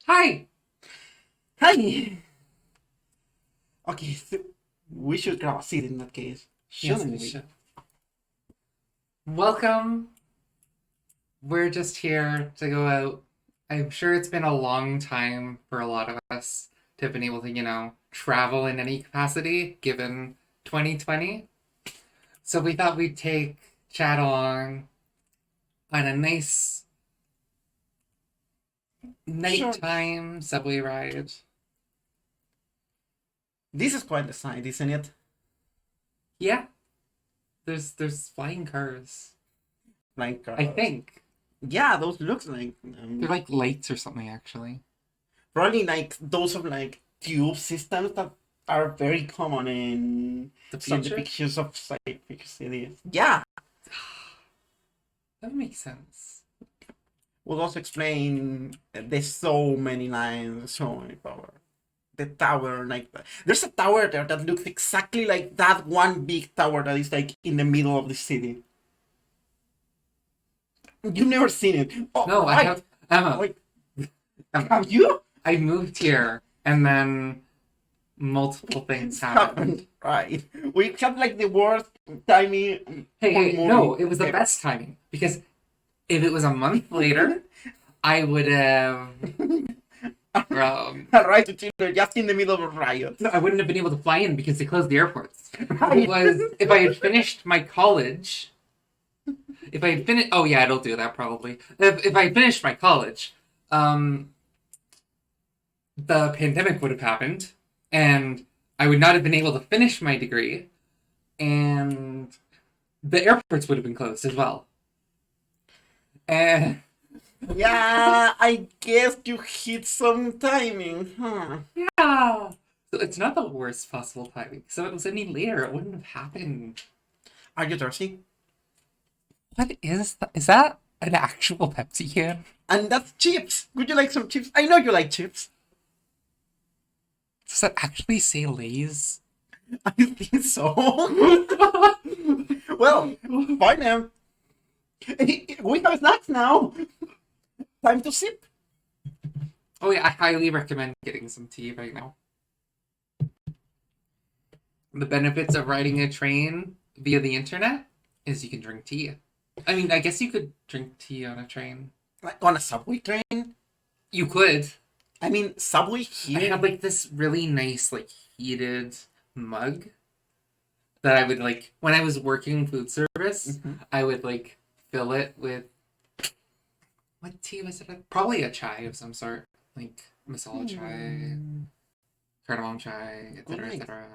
Hi! Hi! Okay, so we should grab a seat in that case, Yes, shouldn't we we? should. Welcome. We're just here to go out. I'm sure it's been a long time for a lot of us to have been able to, travel in any capacity given 2020. So we thought we'd take chat along on a nice Sure. nighttime subway ride. This is quite the sight, isn't it? Yeah, there's flying cars. Like, I think. yeah, those looks like They're like lights or something actually. probably like those of like tube systems that are very common in The some future? depictions of scientific cities. Yeah, That makes sense. would also explain there's so many lines, so many power. The tower, like there's a tower there that looks exactly like that one big tower that is like in the middle of the city. You've never seen it. Oh, No, I wait, have Emma. wait, Um, have you? I moved here and then multiple things It's happened. happened, right? We had like the worst timing Hey, for hey, no, moving it was the ever. best timing because if it was a month later, I would have Right to children just in the middle of a riot. no, I wouldn't have been able to fly in because they closed the airports. Right. If I had finished my college, if I had finished oh yeah, it'll do that probably. If I had finished my college, um the pandemic would have happened and I would not have been able to finish my degree and the airports would have been closed as well. And Yeah, I guess you hit some timing, huh? yeah, so it's not the worst possible timing. So if it was any later, it wouldn't have happened. Are you thirsty? What is that? Is that an actual Pepsi can? And that's chips. Would you like some chips? I know you like chips. Does that actually say Lay's? I think so. Well, fine, ma'am. We have snacks now. Time to sip. Oh yeah, I highly recommend getting some tea right now. The benefits of riding a train via the internet is you can drink tea. I mean, I guess you could drink tea on a train. Like on a subway train. You could. I mean, subway I here. had like this really nice, like heated mug that I would like when I was working food service. Mhm. I would like fill it with what tea was it? Probably a chai of some sort, like masala chai, Hmm. cardamom chai, Good, etc., etc.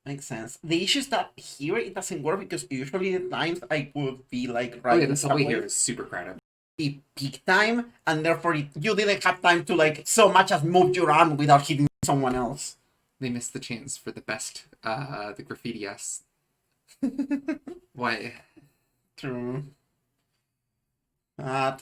makes sense. The issue is that here it doesn't work because usually the times I would be like Oh yeah, riding the subway here subway is super crowded. be peak time, and therefore you didn't have time to like so much as move your arm without hitting someone else. They missed the chance for the best, the graffiti s. Why? True. Uh,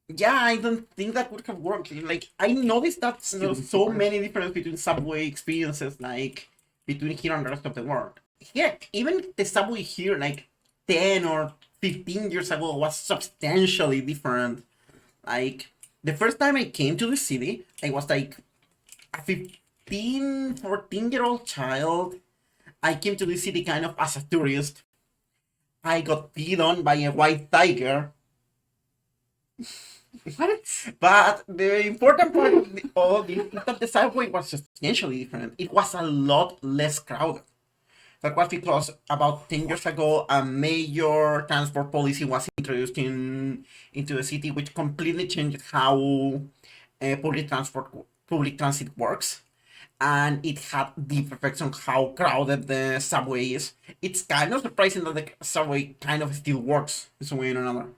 yeah, I don't think that would have worked. Like, I noticed that Student so support. many differences between subway experiences, like between here and the rest of the world. Heck, even the subway here, like 10 or 15 years ago, was substantially different. Like, the first time I came to the city, I was like a 15, 14-year-old child. I came to the city kind of as a tourist. I got peed on by a white tiger. What? But the important part of all this is that the subway was substantially different. It was a lot less crowded. That was because about 10 years ago, a major transport policy was introduced into the city, which completely changed how public transit works. And it had deep effects on how crowded the subway is. It's kind of surprising that the subway kind of still works in some way or another.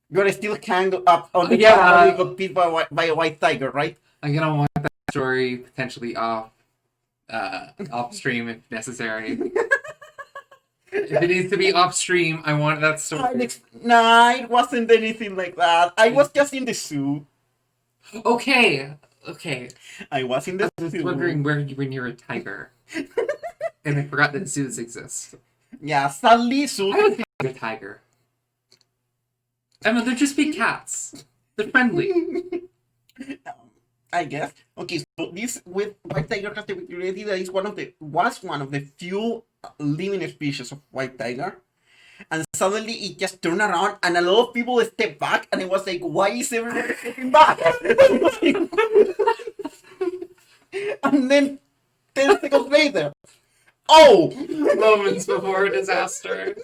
You're still hanged up on the fact that you Yeah, got beat by a white tiger, right? I'm gonna want that story potentially off stream if necessary. If it needs to be off stream, I want that story. Nah, it wasn't anything like that. I was just in the zoo. Okay, okay. I was in I the was just zoo. wondering where you were near a tiger, and I forgot that zoos exist. Yeah, sadly, zoo. I would think a tiger. I mean, they're just big cats. They're friendly. I guess. Okay, so this with white tiger captivity that is one of the few living species of white tiger. And suddenly it just turned around and a lot of people stepped back and it was like, why is everybody stepping back? And then 10 seconds later, oh! Moments before a disaster.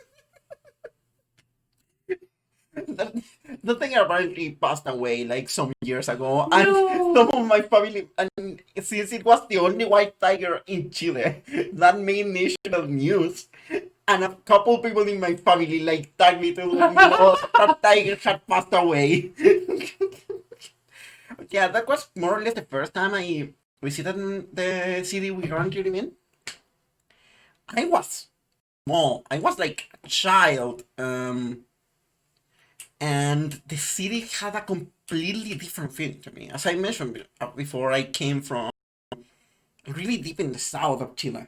The thing apparently passed away like some years ago, and No. some of my family, and since it was the only white tiger in Chile, that made national news, and a couple people in my family like tagged me to know that tiger had passed away. Yeah, that was more or less the first time I visited the city we currently live in. I was small. I was like a child. And the city had a completely different feeling to me. As I mentioned before, I came from really deep in the south of Chile,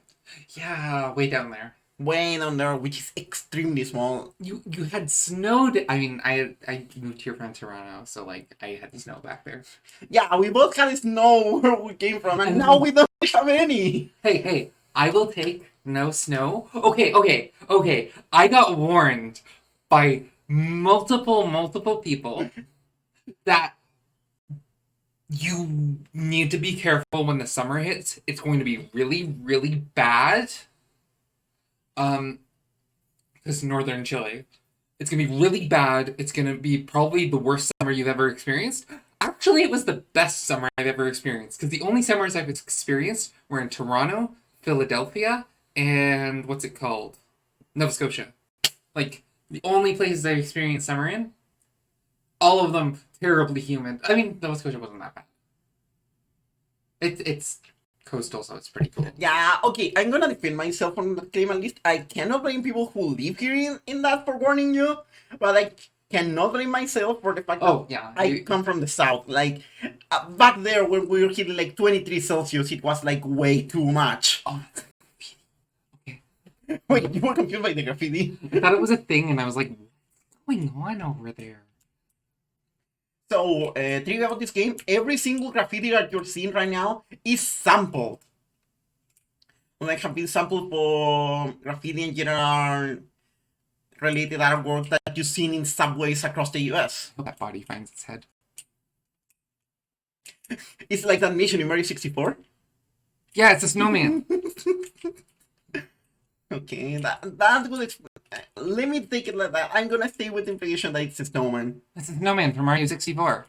Yeah, way down there. way down there, which is extremely small. You had snowed. I mean, I moved here from Toronto, so like I had snow back there. Yeah, we both had snow where we came from, and now we don't have any. Hey, I will take no snow. Okay. I got warned by multiple people that you need to be careful when the summer hits. It's going to be really bad. Because northern Chile, it's gonna be really bad. It's gonna be probably the worst summer you've ever experienced. Actually, it was the best summer I've ever experienced because the only summers I've experienced were in Toronto, Philadelphia, and what's it called? Nova Scotia. Like, the only places I've experienced summer in, all of them terribly humid. I mean, Nova Scotia wasn't that bad. It's coastal, so it's pretty cool. Yeah, okay, I'm gonna defend myself on the claim at least. I cannot blame people who live here in that for warning you, but I cannot blame myself for the fact Oh, that yeah. I come from the south. Like, back there when we were hitting like 23 Celsius, it was like way too much. Oh, Wait, you were confused by the graffiti? I thought it was a thing, and I was like, what's going on over there? So, trivia about this game, every single graffiti that you're seeing right now is sampled. Like, have been sampled for graffiti in general related artwork that you've seen in subways across the US. I hope that body finds its head. It's like that mission in Mario 64. Yeah, it's a snowman. Okay, that would let me take it like that. I'm gonna stay with the implication that it's a snowman. It's a snowman from Mario 64.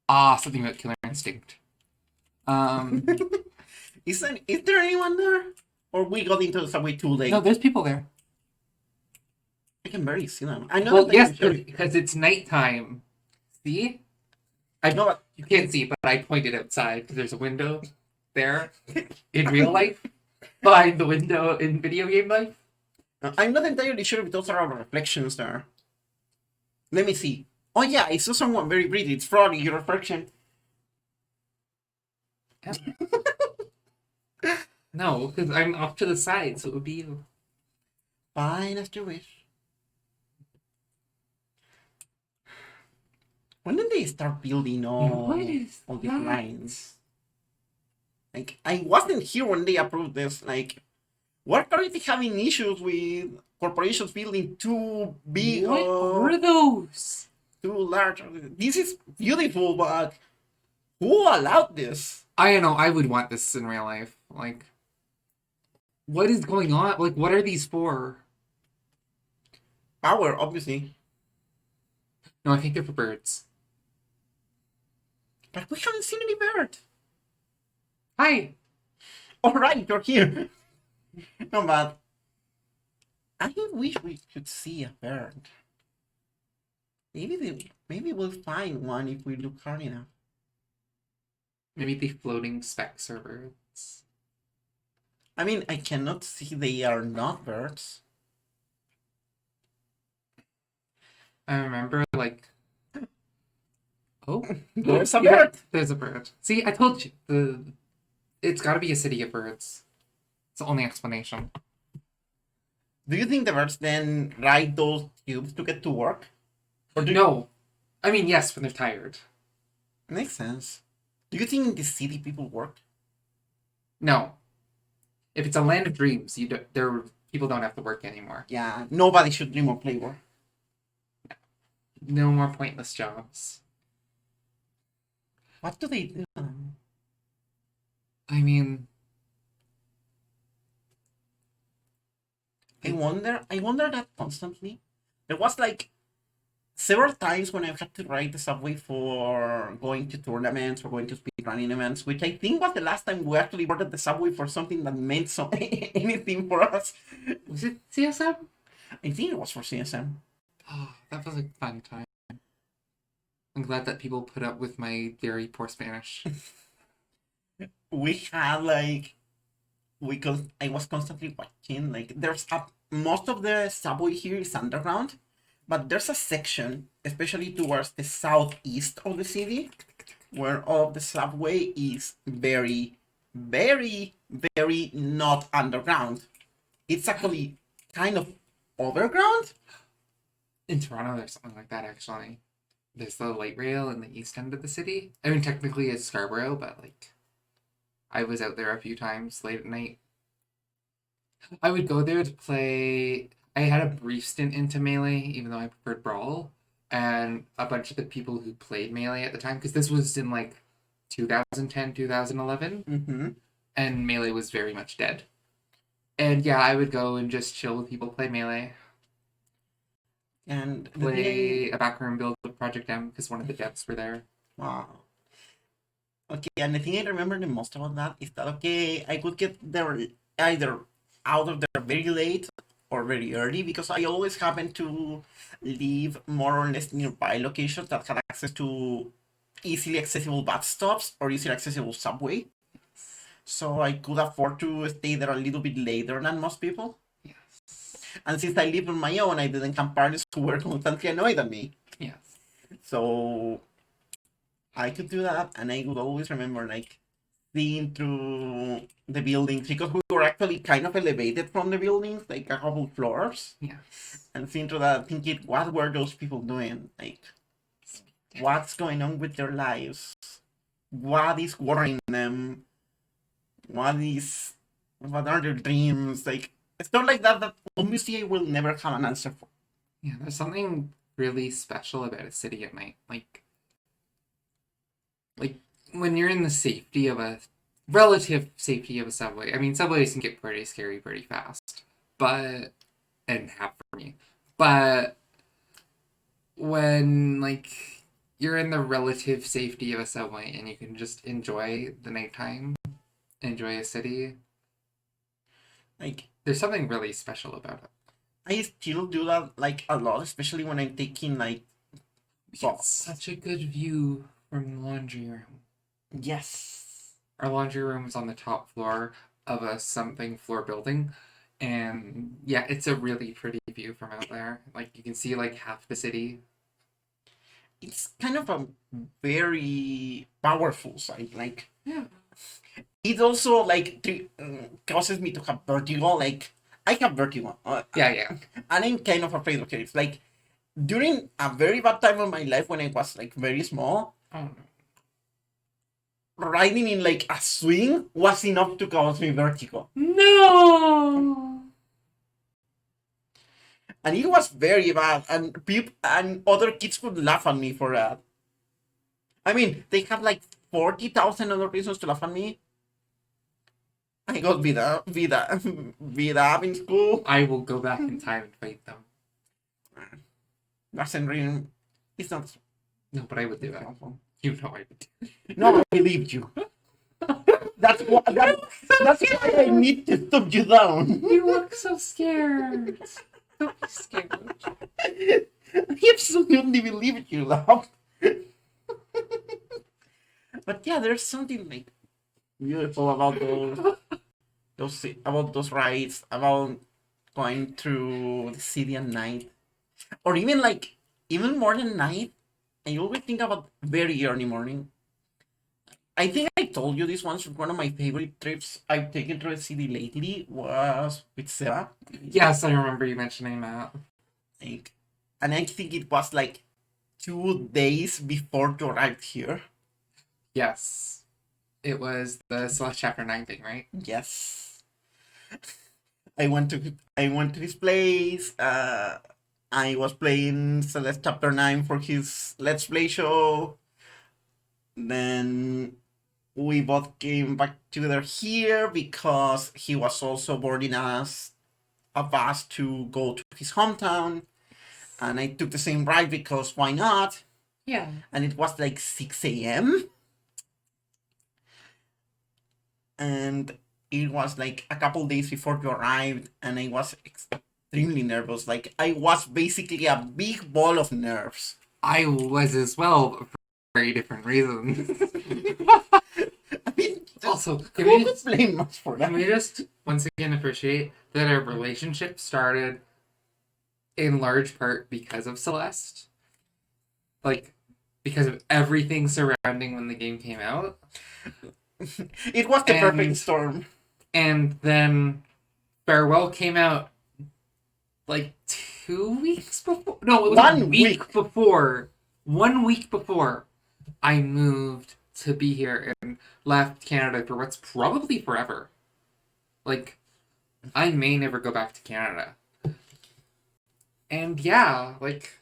Ah, something about Killer Instinct. Is there anyone there? Or we got into the subway too late? No, there's people there. I can barely see them. I know Well, that they yes, can show you. because it's nighttime. See? I No, but You can't see, but I pointed outside because there's a window there in real life, behind the window in video game life. I'm not entirely sure if those are our reflections there. Let me see. Oh yeah, I saw someone very pretty. It's probably your reflection. No, because I'm off to the side, so it would be you. Fine as you wish. When did they start building all these that? lines? Like, I wasn't here when they approved this. Like, we're currently having issues with corporations building too big What or are those? too large. This is beautiful, but who allowed this? I don't know. I would want this in real life. Like, what is going on? Like, what are these for? Power, obviously. No, I think they're for birds. But we haven't seen any bird. Hi. Alright, you're here. No, but I wish we could see a bird. Maybe we'll find one if we look hard enough. Maybe the floating specks are birds. I mean, I cannot see they are not birds. I remember, like, oh, There's a yeah, bird. there's a bird. See, I told you. It's got to be a city of birds. It's the only explanation. Do you think the birds then ride those tubes to get to work? Or do No, I mean, yes, when they're tired. Makes sense. Do you think in the city people work? No, if it's a land of dreams, people don't have to work anymore. Yeah, nobody should dream of labor. No more pointless jobs. What do they do? I mean, I wonder that constantly. There was like several times when I've had to ride the subway for going to tournaments or going to speedrunning events, which I think was the last time we actually boarded the subway for something that meant so anything for us. was it CSM? I think it was for CSM. Oh, that was a fun time. I'm glad that people put up with my very poor Spanish. We had like I was constantly watching like most of the subway here is underground, but there's a section, especially towards the southeast of the city, where all of the subway is very, very, very not underground. It's actually kind of overground. In Toronto, there's something like that, actually. There's the light rail in the east end of the city. I mean, technically it's Scarborough, but, like, I was out there a few times late at night. I would go there to play... I had a brief stint into Melee, even though I preferred Brawl. And a bunch of the people who played Melee at the time, because this was in, like, 2010, 2011. Mm-hmm. And Melee was very much dead. And yeah, I would go and just chill with people, play Melee. And Play a backroom build of Project M, because one of the devs were there. wow. Okay, and the thing I remember the most about that is that okay, I could get there either out of there very late or very early because I always happened to live more or less nearby locations that had access to easily accessible bus stops or easily accessible subway. So I could afford to stay there a little bit later than most people. Yes. And since I lived on my own, I didn't have parents who were constantly annoyed at me. Yes. So I could do that, and I would always remember like seeing through the buildings because we were actually kind of elevated from the buildings, like a couple floors. Yes. And seeing through that, thinking, what were those people doing? Like, what's going on with their lives? What is worrying them? What are their dreams? Like, stuff like that obviously I will never have an answer for. Yeah, there's something really special about a city at night. Like when you're in the safety of a relative safety of a subway. I mean, subways can get pretty scary pretty fast, and have for me. But when like you're in the relative safety of a subway and you can just enjoy the nighttime, enjoy a city, Like, there's something really special about it. I still do that like a lot, especially when I'm taking like We get bus. such a good view from the laundry room. Yes. Our laundry room is on the top floor of a something floor building, and yeah, it's a really pretty view from out there. Like you can see like half the city. It's kind of a very powerful site. Like, Yeah. it also like causes me to have vertigo. Like, I have vertigo. Yeah. And I'm kind of afraid of it. Like, during a very bad time of my life when I was like very small, Oh no. riding in like a swing was enough to cause me vertigo. No. And it was very bad. And people and other kids would laugh at me for that. I mean, they have like 40,000 other reasons to laugh at me. I got beat up in school. I will go back in time and fight them. Doesn't really. It's not. No, but I would do it. You know I would do it. No, I believed you. That's why I need to stop you down. You look so scared. Don't be scared. I absolutely believed you, love. But yeah, there's something like beautiful about those rides, about going through the city at night, or even more than night. I always think about very early morning. I think I told you this once. One of my favorite trips I've taken through the city lately was with Sarah. Yes, I remember you mentioning that. Like, and I think it was like 2 days before you arrived here. Yes. It was the Celeste Chapter 9 thing, right? Yes. I went to his place. I was playing Celeste Chapter 9 for his Let's Play show. Then we both came back together here because he was also boarding us a bus to go to his hometown. And I took the same ride because why not? Yeah. And it was like 6 a.m. And it was like a couple days before you arrived, and I was extremely nervous. Like, I was basically a big ball of nerves. I was as well, for very different reasons. I mean, Also, who could blame much for that? can we just once again appreciate that our relationship started in large part because of Celeste? Like, because of everything surrounding when the game came out. It was the And- perfect storm. And then Farewell came out like 2 weeks before. No, it was 1 week. before. 1 week before I moved to be here and left Canada for what's probably forever. Like, I may never go back to Canada. And yeah, like,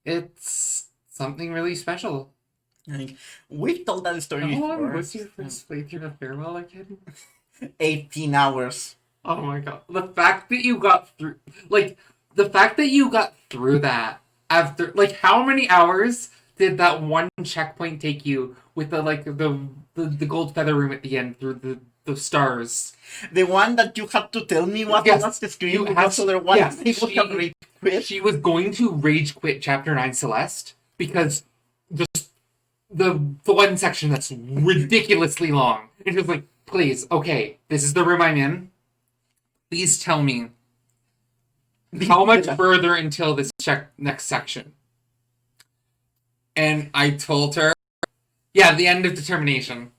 it's something really special. Like, we've told that story How long before. was your first playthrough of Farewell again? 18 hours. Oh my god. The fact that you got through, like, the fact that you got through that after, like, how many hours did that one checkpoint take you with the, like, the gold feather room at the end through the stars? The one that you had to tell me what Yes, was the screen you because had- otherwise yes, they would have rage quit. She was going to rage quit Chapter 9 Celeste because just the one section that's ridiculously long. And she was like, please, okay, this is the room I'm in. Please tell me how much further until this next section. And I told her, yeah, the end of Determination.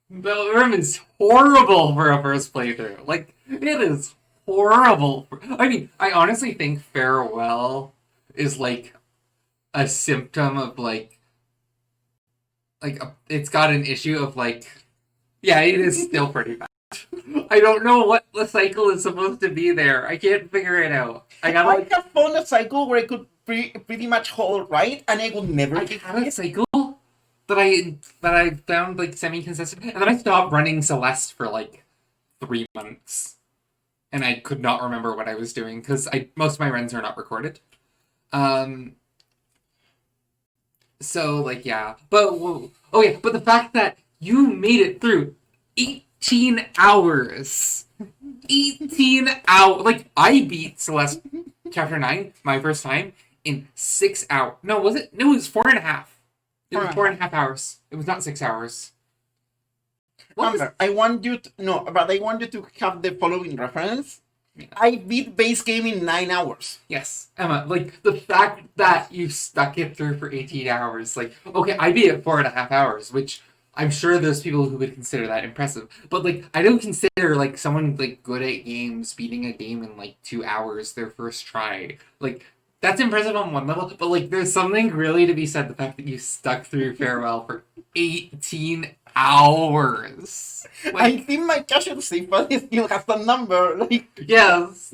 The room is horrible for a first playthrough. Like, it is horrible. I mean, I honestly think Farewell is like a symptom of it's got an issue of like, yeah, it is still pretty bad. I don't know what the cycle is supposed to be there. I can't figure it out. I gotta I like, have found a cycle where I could pretty much hold right, and I would never I get had a it. cycle that I found like semi-consistent, and then I stopped running Celeste for like 3 months, and I could not remember what I was doing because most of my runs are not recorded. So like yeah, but but the fact that you made it through 18 hours, 18 hours, like I beat Celeste Chapter 9 my first time in 6 hours. No, was it? No, it was 4.5. It was 4.5 hours. It was not 6 hours. Amber, I want you to have the following reference. Yeah. I beat base game in 9 hours. Yes, Emma, like, the fact that you stuck it through for 18 hours, like, okay, I beat it 4.5 hours, which I'm sure there's people who would consider that impressive, but, like, I don't consider, like, someone, like, good at games beating a game in, like, 2 hours their first try. Like, that's impressive on one level, but, like, there's something really to be said, the fact that you stuck through Farewell for 18 hours. Like, I think my casual save file still has the number. Like, yes,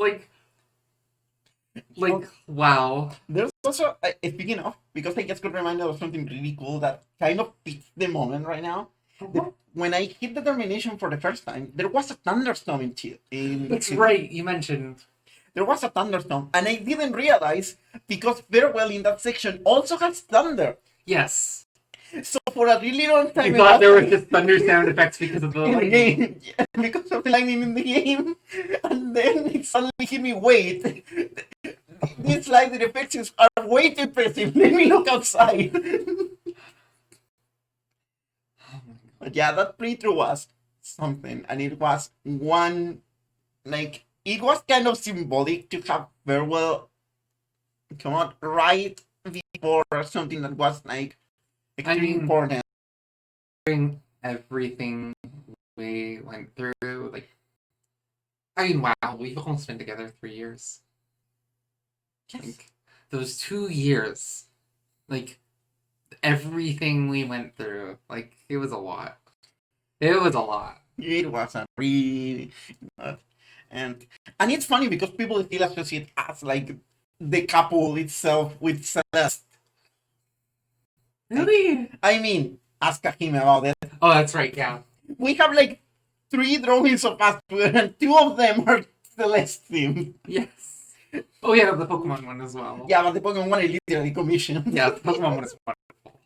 wow. there's also, speaking of, because I just got reminded of something really cool that kind of fits the moment right now. When I hit Determination for the first time, there was a thunderstorm in That's right, you mentioned. There was a thunderstorm, and I didn't realize because Farewell in that section also has thunder. Yes. So for a really long time, You thought there were just thunder sound effects because of the in the lightning. game, yeah, because of the lightning in the game, and then it suddenly hit me. Wait, these lightning effects are way too impressive. Let me look outside. But yeah, that playthrough was something, and it was one, like, it was kind of symbolic to have Farewell come out right before something that was like extremely important. During everything we went through, like, I mean, wow, we've almost been together 3 years. Yes. Like, those 2 years like everything we went through. Like it was a lot. It was a lot. It wasn't really, uh, and and it's funny because people still associate us like the couple itself with Celeste. Like, Really? I mean, ask him about it. Oh, that's right. Yeah. We have like three drawings of us, and two of them are Celeste themed. Yes. Oh yeah, the Pokemon one as well. Yeah, but the Pokemon one is literally commissioned. Yeah, the Pokemon one is wonderful.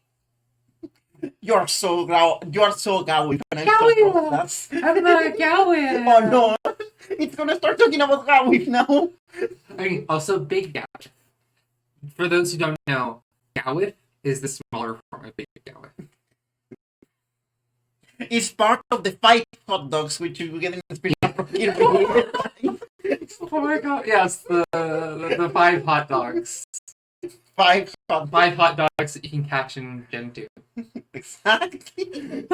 You're so Gaui, and I'm so Gaui! proud of that. I'm not Gaui! Oh no, it's gonna start talking about Gaui now. I mean, also Big Gowith. For those who don't know, Gowith is the smaller form of Big Gowith. It's part of the 5 hot dogs, which you get in the spin-off from Kirby. Oh my god! Yes, the 5 hot dogs. 5 hot 5 hot dogs that you can catch in Gen 2. exactly.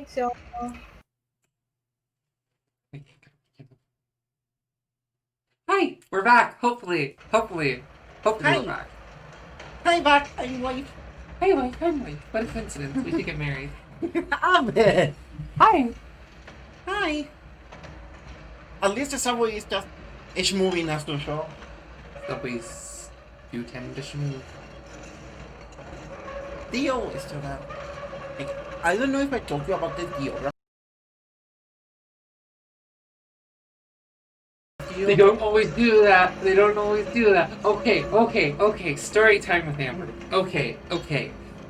think so. Hi, we're back. Hopefully we're Hi. back. Hi, back. I'm wife. Hey, wife. I'm wife. What a coincidence. We should get married. Abed. Hi. Hi. At least the subway is just it's moving as usual. Subways do tend to move. Theo is still there. Like, I don't know if I told you about the geography. They don't always do that. Okay. Story time with Amber. Okay.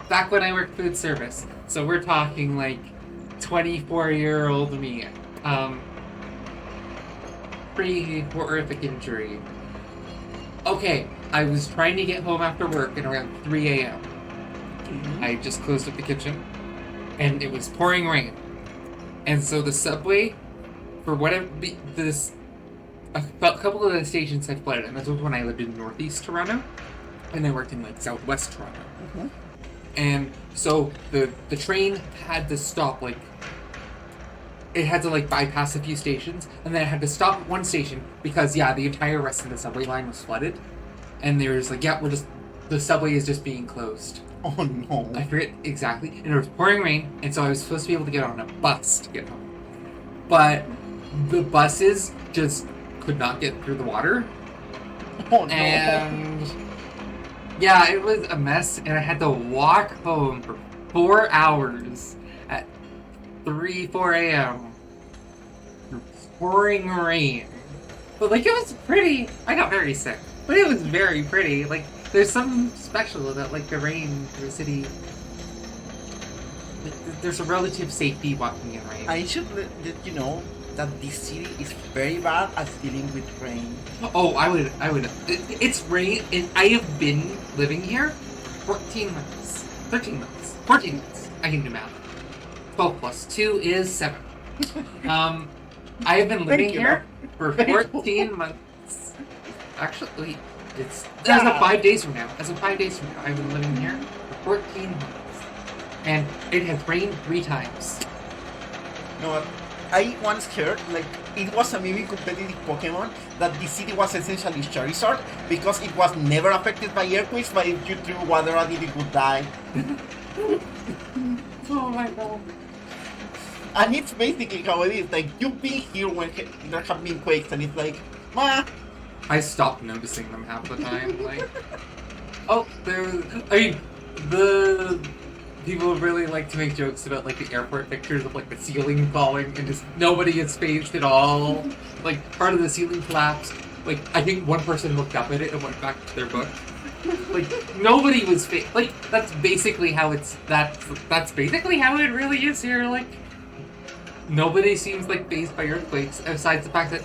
Back when I worked food service, so we're talking like 24-year-old me. Pretty horrific injury. Okay, I was trying to get home after work at around 3 a.m. I just closed up the kitchen, and it was pouring rain. And so the subway, for whatever a couple of the stations had flooded, and this was when I lived in Northeast Toronto, and I worked in like Southwest Toronto. And so the train had to stop, like it had to like bypass a few stations, and then it had to stop at one station because the entire rest of the subway line was flooded, and they were just like, the subway is just being closed. Oh no. I forget exactly, and it was pouring rain, and so I was supposed to be able to get on a bus to get home, but the buses just could not get through the water. Oh no. And yeah, it was a mess, and I had to walk home for 4 hours at 4 a.m. through pouring rain. But like, it was pretty. I got very sick, but it was very pretty. Like, there's something special about like the rain through the city. Like, there's a relative safety walking in rain. I should let you know that this city is very bad at dealing with rain. Oh, I would. It's rain, and I have been living here 14 months. 13 months. 14 months. I can do math. 12 plus 2 is 7. I have been living here for 14 months. Actually, as of 5 days from now. I've been living here for 14 months. And it has rained 3 times. No, I once heard, like, it was a maybe competitive Pokemon that the city was essentially Charizard because it was never affected by earthquakes, but if you threw water at it, it would die. Oh my god. And it's basically how it is. Like, you've been here when there have been quakes, and it's like, meh. I stopped noticing them half the time. Like, oh, the people really like to make jokes about like the airport pictures of like the ceiling falling and just nobody is phased at all. Like, part of the ceiling collapsed. Like, I think one person looked up at it and went back to their book. Like, nobody was phased. Like, that's basically how that's basically how it really is here. Like, nobody seems like phased by earthquakes, besides the fact that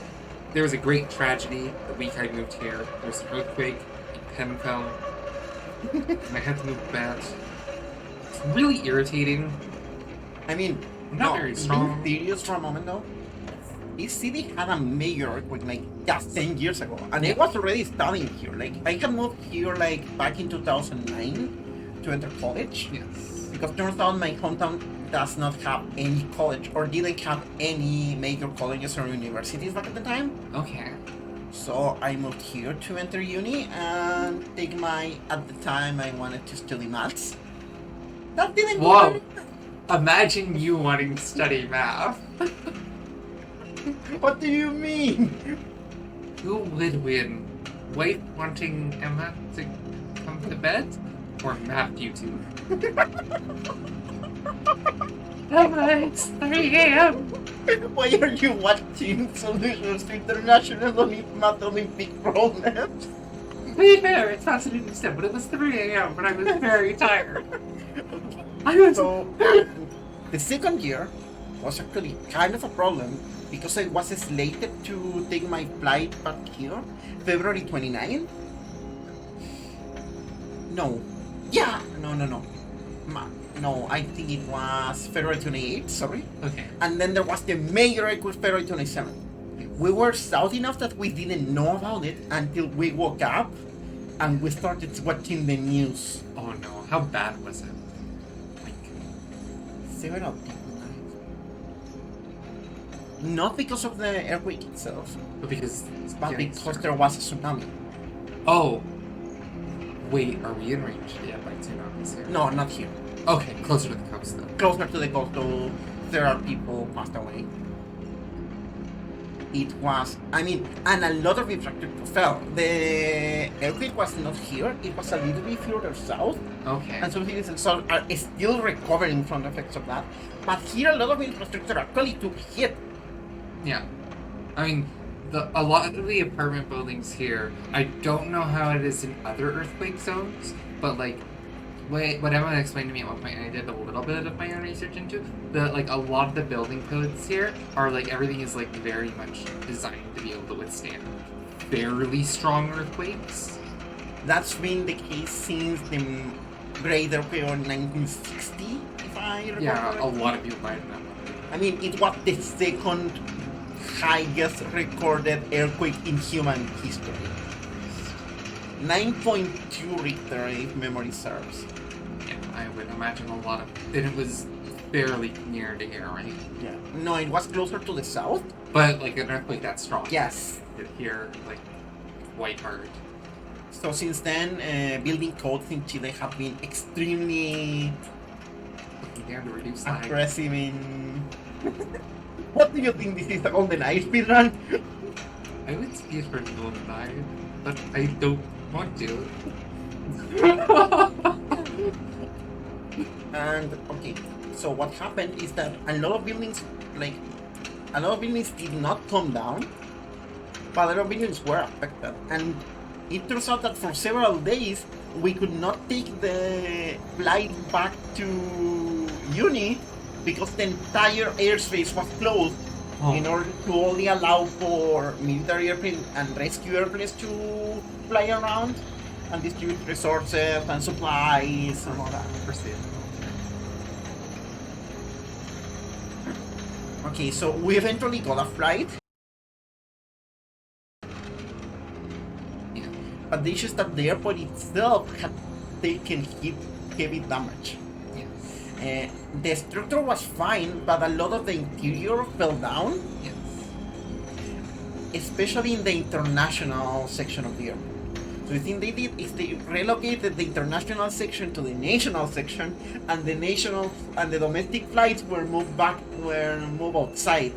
there was a great tragedy the week I moved here. There was an earthquake in Pemco, and I had to move back. It's really irritating. I mean, Not very strong. Being serious for a moment though, this city had a major earthquake like just 10 years ago, and it was already studying here. Like, I had moved here like back in 2009 to enter college. Yes. Because turns out my hometown does not have any college or didn't have any major colleges or universities back at the time. Okay. So I moved here to enter uni and take at the time I wanted to study maths. That didn't Whoa. work. Imagine you wanting to study math. What do you mean? Who would win? Wife wanting Emma to come to bed? Or math YouTube? Emma, it's 3 a.m. Why are you watching Solutions to International Math Olympic Problems? To be fair, it's fascinating to but it was 3 a.m. and I was very tired. So, the second year was actually kind of a problem because I was slated to take my flight back here February 29th. No. Yeah. No, I think it was February 28th, sorry. Okay. And then there was the major earthquake February 27th. We were south enough that we didn't know about it until we woke up and we started watching the news. Oh no, how bad was it? Like, Several people died. Not because of the earthquake itself, But because but because there was a tsunami. Oh. Wait, are we in range yet by tsunamis here? No, not here. Okay, closer to the coast though. Closer to the coast, though, there are people passed away. It was, I mean, and a lot of infrastructure fell. The earthquake was not here, it was a little bit further south, Okay. and some citizens are still recovering from the effects of that. But here, a lot of infrastructure actually took hit. Yeah. I mean, a lot of the apartment buildings here, I don't know how it is in other earthquake zones, but like, what Emma explained to me at one point, and I did a little bit of my own research into, like a lot of the building codes here are like, everything is like very much designed to be able to withstand fairly strong earthquakes. That's been the case since the Great Earthquake of 1960, if I remember. Yeah, a correctly. lot of people died in that one. I mean, it was the second highest recorded earthquake in human history. 9.2 Richter, if memory serves. Yeah, I would imagine a lot of, and it was fairly near to here, right? Yeah. No, it was closer to the south. But like an earthquake that strong. Yes. Hit here, like, quite hard. So since then, building codes in Chile have been extremely Looking down to reduce lag. aggressive in... What do you think this is, a golden eye speedrun? I would see it for golden eye, but I don't want to. And okay, so what happened is that a lot of buildings, did not come down, but a lot of buildings were affected. And it turns out that for several days we could not take the flight back to uni because the entire airspace was closed in order to only allow for military airplanes and rescue airplanes to fly around and distribute resources and supplies and all that. Okay, so we eventually got a flight. Yeah. But the issue is that the airport itself had taken heavy damage. Yes. The structure was fine, but a lot of the interior fell down, Yes. especially in the international section of the airport. So the thing they did is they relocated the international section to the national section, and the domestic flights were moved outside.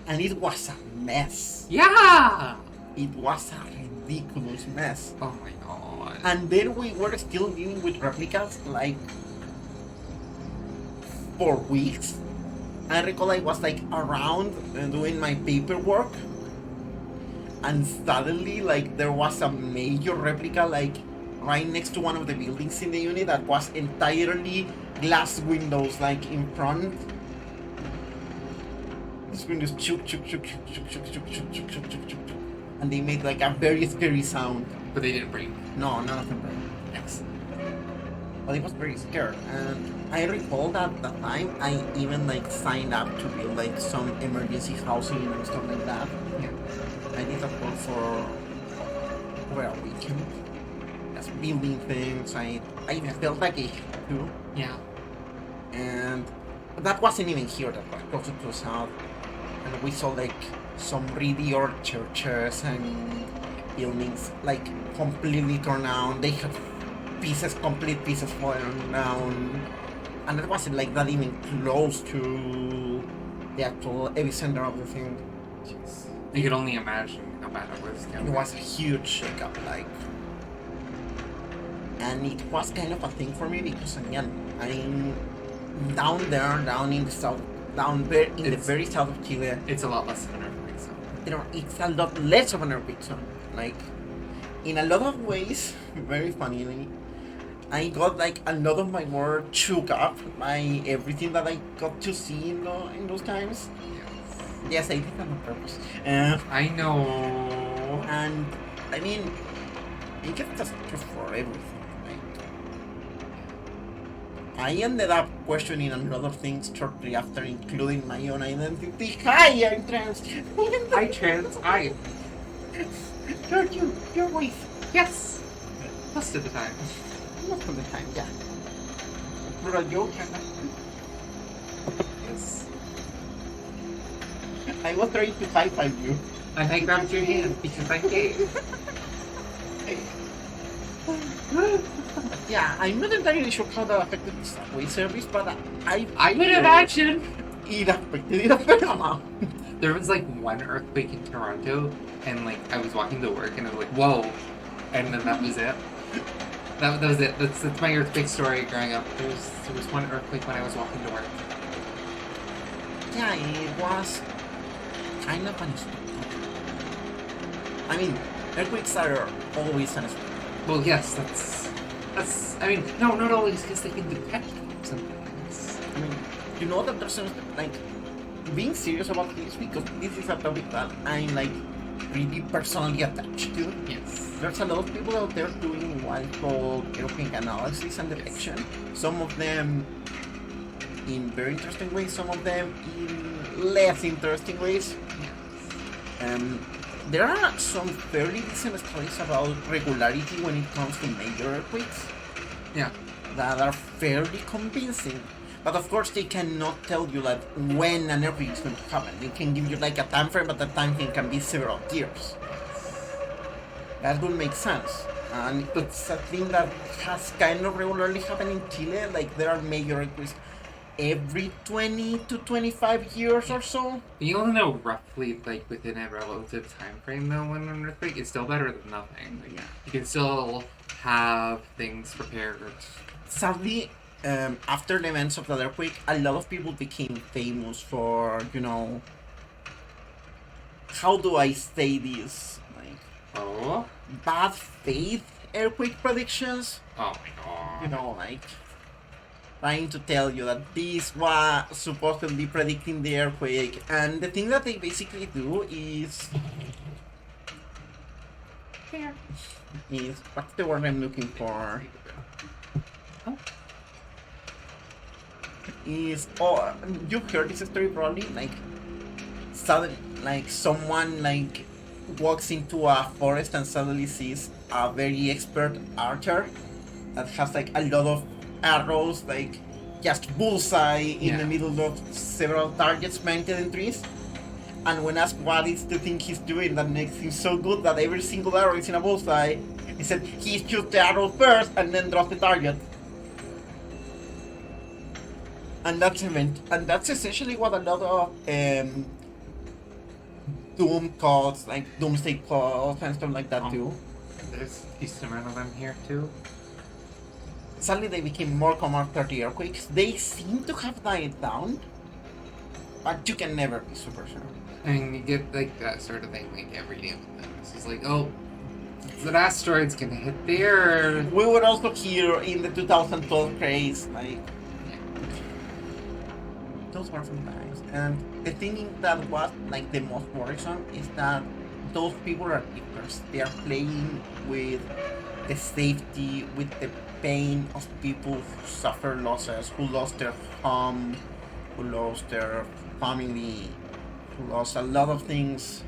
And it was a mess. Yeah! It was a ridiculous mess. Oh my god. And then we were still dealing with replicas like for weeks. I recall I was like around doing my paperwork, and suddenly like there was a major replica like right next to one of the buildings in the unit that was entirely glass windows, like in front. The screen just chuk chuk chuk chuk chuk chuk chuk chuk chuk chuk chuk chuk, and they made like a very scary sound. But they didn't break. No, none of them broke. Excellent. But I was very scared, and I recall that at the time I even like signed up to build like some emergency housing and stuff like that. Yeah. I did that work for a weekend. Just building things. I felt like I had to, Yeah. and but that wasn't even here. That was closer to the south, and we saw like some really old churches and buildings like completely torn down. They had complete pieces falling down, and it wasn't like that even close to the actual epicenter of the thing. Jeez. You could only imagine how bad it was. It was a huge shakeup, like, and it was kind of a thing for me because again, I'm down there, down in the south, the very south of Chile. It's a lot less than an earthquake, so. It's a lot less of an earthquake zone. Like, in a lot of ways, very funnily, I got like a lot of my work shook up by everything that I got to see in those times. Yes, I did that on purpose. I know. And I mean, it gets just true for everything. I ended up questioning a lot of things shortly after, including my own identity. Hi, I'm trans. I. You're white. Yes! Most of the time. Most of the time, yeah. For a joke, Yes. I was trying to high-five you. And I grabbed your hand because I gave. Yeah, I'm not entirely sure how that affected the subway service, but I would imagine. It affected it a fair amount. There was like one earthquake in Toronto, and like I was walking to work, and I was like, "Whoa," and then that was it. That was it. That's my earthquake story growing up. There was one earthquake when I was walking to work. Yeah, it was kind of unexpected. I mean, earthquakes are always unexpected. Well, yes, that's. I mean, no, not always, because they can detect them sometimes. I mean, you know that there's like being serious about this because this is a topic that I'm like really personally attached to. Yes. There's a lot of people out there doing what is called earthquake analysis and detection. Some of them in very interesting ways, some of them in less interesting ways. There are some fairly decent studies about regularity when it comes to major earthquakes. Yeah. That are fairly convincing. But of course they cannot tell you like when an earthquake is going to happen. They can give you like a time frame, but the time frame can be several years. That would make sense. And it's a thing that has kind of regularly happened in Chile. Like there are major earthquakes every 20 to 25 years or so. You only know roughly, like, within a relative time frame, though, when an earthquake is still better than nothing. Like, Yeah. you can still have things prepared. Sadly, after the events of the earthquake, a lot of people became famous for, how do I say this? Like, Oh? bad faith earthquake predictions. Oh my god. Like, trying to tell you that this was supposedly predicting the earthquake. And the thing that they basically do is... what's the word I'm looking for? You've heard this story probably, like suddenly, like someone like walks into a forest and suddenly sees a very expert archer that has like a lot of arrows, like just bullseye in the middle of several targets planted in trees. And when asked what is the thing he's doing that makes him so good that every single arrow is in a bullseye, he said he shoots the arrow first and then drops the target. And that's essentially what a lot of doom cults, like doomsday cults and stuff like that do. There's a decent amount of them here too. Sadly, they became more common after the earthquakes. They seem to have died down, but you can never be super sure. I mean, you get like that sort of thing like every day with them. It's just like, oh, the asteroid's gonna hit there. We were also here in the 2012 craze, like those were some times. And the thing that was like the most worrisome is that those people are victors. They are playing with the safety, with the pain of people who suffer losses, who lost their home, who lost their family, who lost a lot of things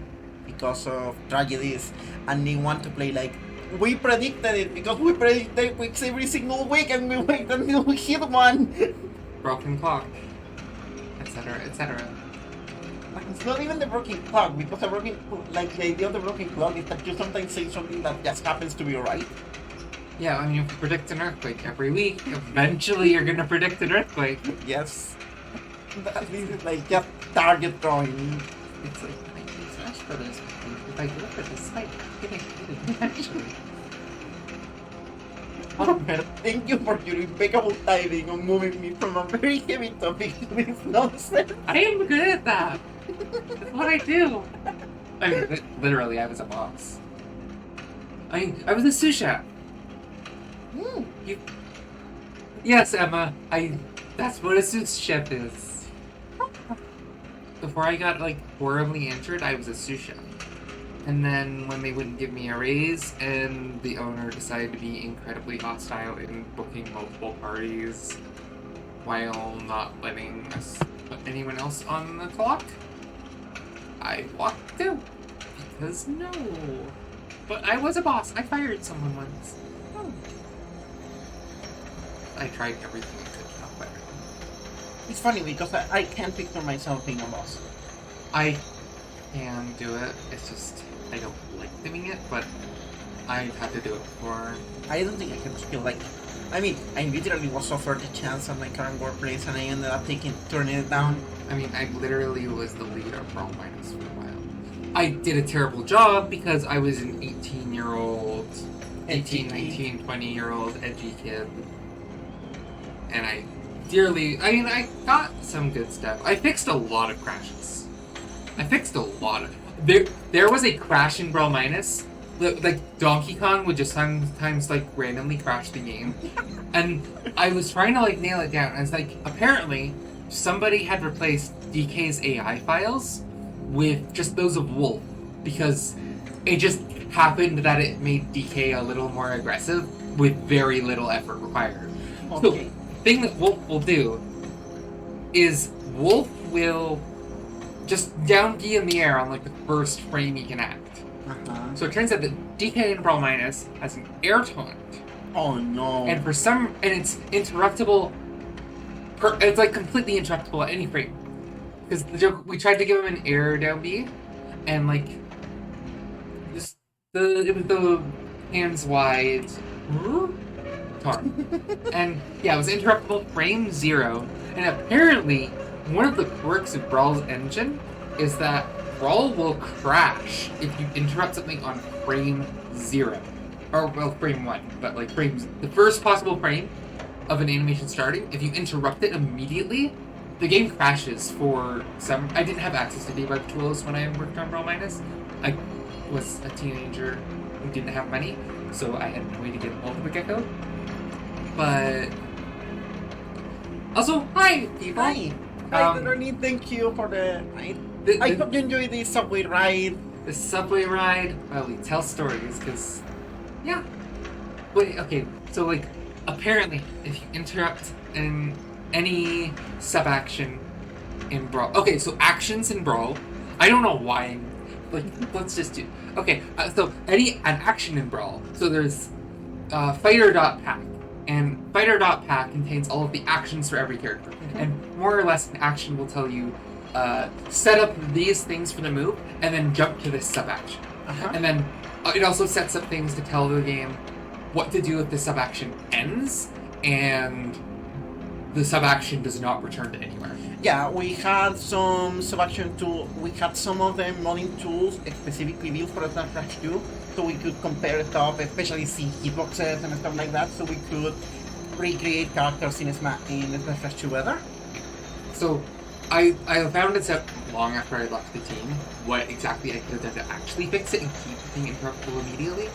because of tragedies, and they want to play like, we predicted it because we predict earthquakes every single week and we wait until we hit one. Broken clock, etc., etc. It's not even the broken clock, because the idea of the broken clock is that you sometimes say something that just happens to be right. Yeah, I mean, if you predict an earthquake every week, eventually you're gonna predict an earthquake. Yes. This is like just target drawing. It's like, I can search for this. If I go for this site, I'm gonna get it eventually. Albert, thank you for your impeccable timing on moving me from a very heavy topic to this nonsense. I am good at that. That's what I do. I mean, literally, I was a boss. I was a sous chef. Yes, Emma. That's what a sous chef is. Before I got like horribly injured, I was a sous chef. And then when they wouldn't give me a raise, and the owner decided to be incredibly hostile in booking multiple parties while not letting us put anyone else on the clock, I walked out. Because no. But I was a boss. I fired someone once. Oh. I tried everything I could to not fire them. It's funny because I can't picture myself being a boss. I can do it. It's just I don't like doing it, but I've had to do it before. I don't think I can feel like. I mean, I literally was offered a chance at my current workplace, and I ended up turning it down. I mean, I literally was the lead of Brawl Minus for a while. I did a terrible job because I was an 18-year-old, 18, 19, 20-year-old edgy kid. And I got some good stuff. I fixed a lot of crashes. There was a crash in Brawl Minus. Like, Donkey Kong would just sometimes, like, randomly crash the game. And I was trying to, like, nail it down. And it's like, apparently, somebody had replaced DK's AI files with just those of Wolf. Because it just happened that it made DK a little more aggressive with very little effort required. Okay. So, the thing that Wolf will do is Wolf will just down D in the air on, like, the first frame he can act. Uh-huh. So it turns out that DK in Brawl Minus has an air taunt. Oh no. And it's interruptible. It's like completely interruptible at any frame. Because the joke, we tried to give him an air down B, and like, it was the hands wide taunt. And yeah, it was interruptible frame 0. And apparently, one of the quirks of Brawl's engine is that Brawl will crash if you interrupt something on frame 0. Or, well, frame 1. But, like, the first possible frame of an animation starting, if you interrupt it immediately, the game crashes for some... I didn't have access to debug tools when I worked on Brawl Minus. I was a teenager who didn't have money, so I had no way to get hold of the Gecko. But... Also, hi, people! Hi! Thank you for the ride. I hope you enjoy the subway ride. The subway ride, well, we tell stories, because, yeah. Wait, okay, so, like, apparently, if you interrupt in any sub-action in Brawl... Okay, so actions in Brawl, I don't know why, like, let's just do... Okay, so an action in Brawl, so there's fighter.pack, and fighter.pack contains all of the actions for every character, and more or less an action will tell you set up these things for the move, and then jump to this sub-action. Uh-huh. And then it also sets up things to tell the game what to do if the sub-action ends, and the sub-action does not return to anywhere. Yeah, we had some sub-action we had some of the modding tools specifically built for Smash Crash 2, so we could compare stuff, especially see hitboxes and stuff like that, so we could recreate characters in Smash Crash 2 weather. So, I found it out long after I left the team what exactly I could have done to actually fix it and keep the thing interruptible immediately.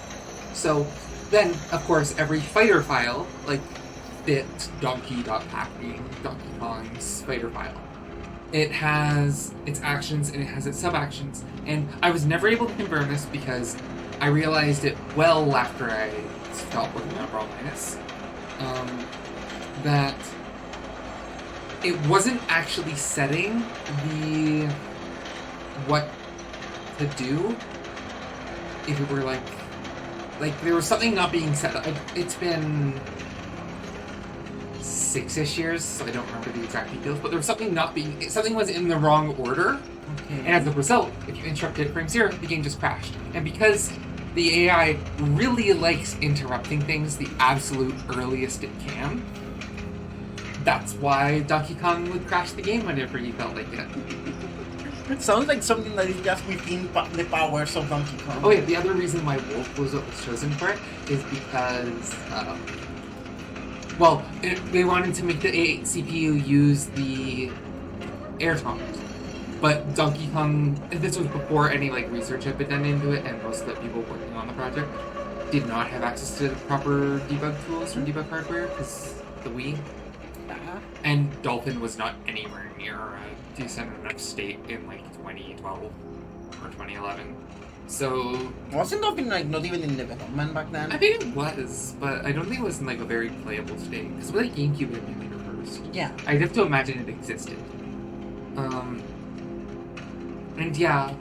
So then, of course, every fighter file, like bit donkey.pack being Donkey Kong's fighter file, it has its actions and it has its sub-actions. And I was never able to confirm this because I realized it well after I stopped working on Brawl Minus, that it wasn't actually setting the what to do if it were like there was something not being set. It's been 6-ish years, so I don't remember the exact details, but there was something was in the wrong order. Okay. And as a result, if you interrupted frame 0, the game just crashed. And because the AI really likes interrupting things the absolute earliest it can, that's why Donkey Kong would crash the game whenever he felt like it. It sounds like something that is just within the powers of Donkey Kong. Oh yeah, the other reason why Wolf was chosen for it is because, they wanted to make the CPU use the air taunt. But Donkey Kong, this was before any research had been done into it, and most of the people working on the project did not have access to the proper debug tools or debug hardware, because the Wii. And Dolphin was not anywhere near a decent enough state in 2012 or 2011. So wasn't Dolphin not even in development back then? I think it was, but I don't think it was in a very playable state. Because with GameCube had been first. Yeah. I'd have to imagine it existed. And yeah,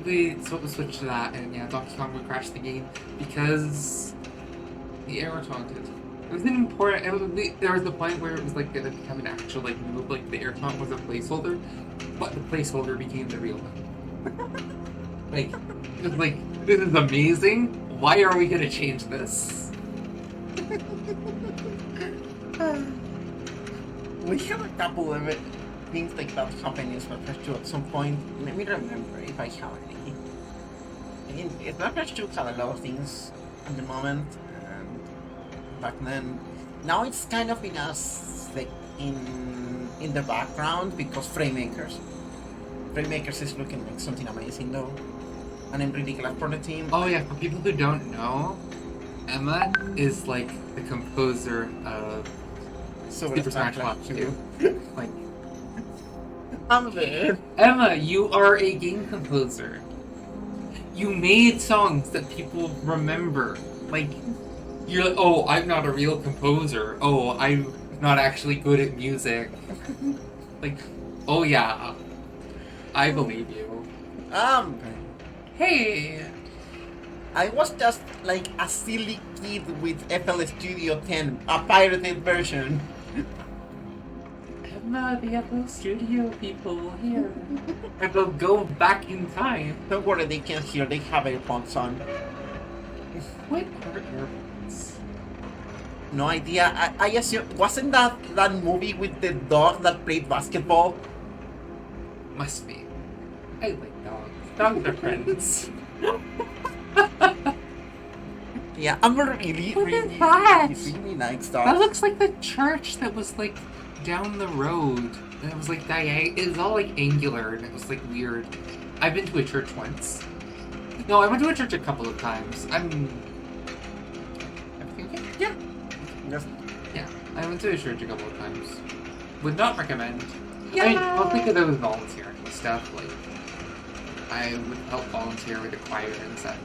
we switched to that, and yeah, Donkey Kong would crash the game because the air taunted. It was important. There was the point where it was going to become an actual move. The air taunt was a placeholder, but the placeholder became the real one. Like, it's like, this is amazing. Why are we gonna change this? We have a couple of things like that happening in Smash 2 at some point. Let me remember if I have any. Again, Smash 2 had a lot of things at the moment, and back then. Now it's kind of in us like in the background because Framemakers is looking like something amazing though, and I'm really glad for the team. Oh yeah, for people who don't know, Emma is like the composer of Super Smash Bros. 2. Like, I'm there. Emma, you are a game composer. You made songs that people remember. Like, you're like, oh, I'm not a real composer. Oh, I'm not actually good at music. Like, oh yeah, I believe you. Hey! I was just like a silly kid with FL Studio 10, a pirated version. Emma, the FL Studio people here. I will go back in time. Don't worry, they can't hear, they have AirPods on. What are AirPods? No idea. I assume, wasn't that movie with the dog that played basketball? Must be. I like dogs. Dogs are friends. Yeah, I'm really, What really, is that? really nice That dog. looks like the church that was like down the road. And it was like it was all like angular and it was like weird. I've been to a church once. No, I went to a church a couple of times. Everything okay? Yeah. Just, Yeah. I went to a church a couple of times. Would not recommend. yeah. I mean, I'll think of it with volunteering and stuff. Like, I would help volunteer with the choir and such.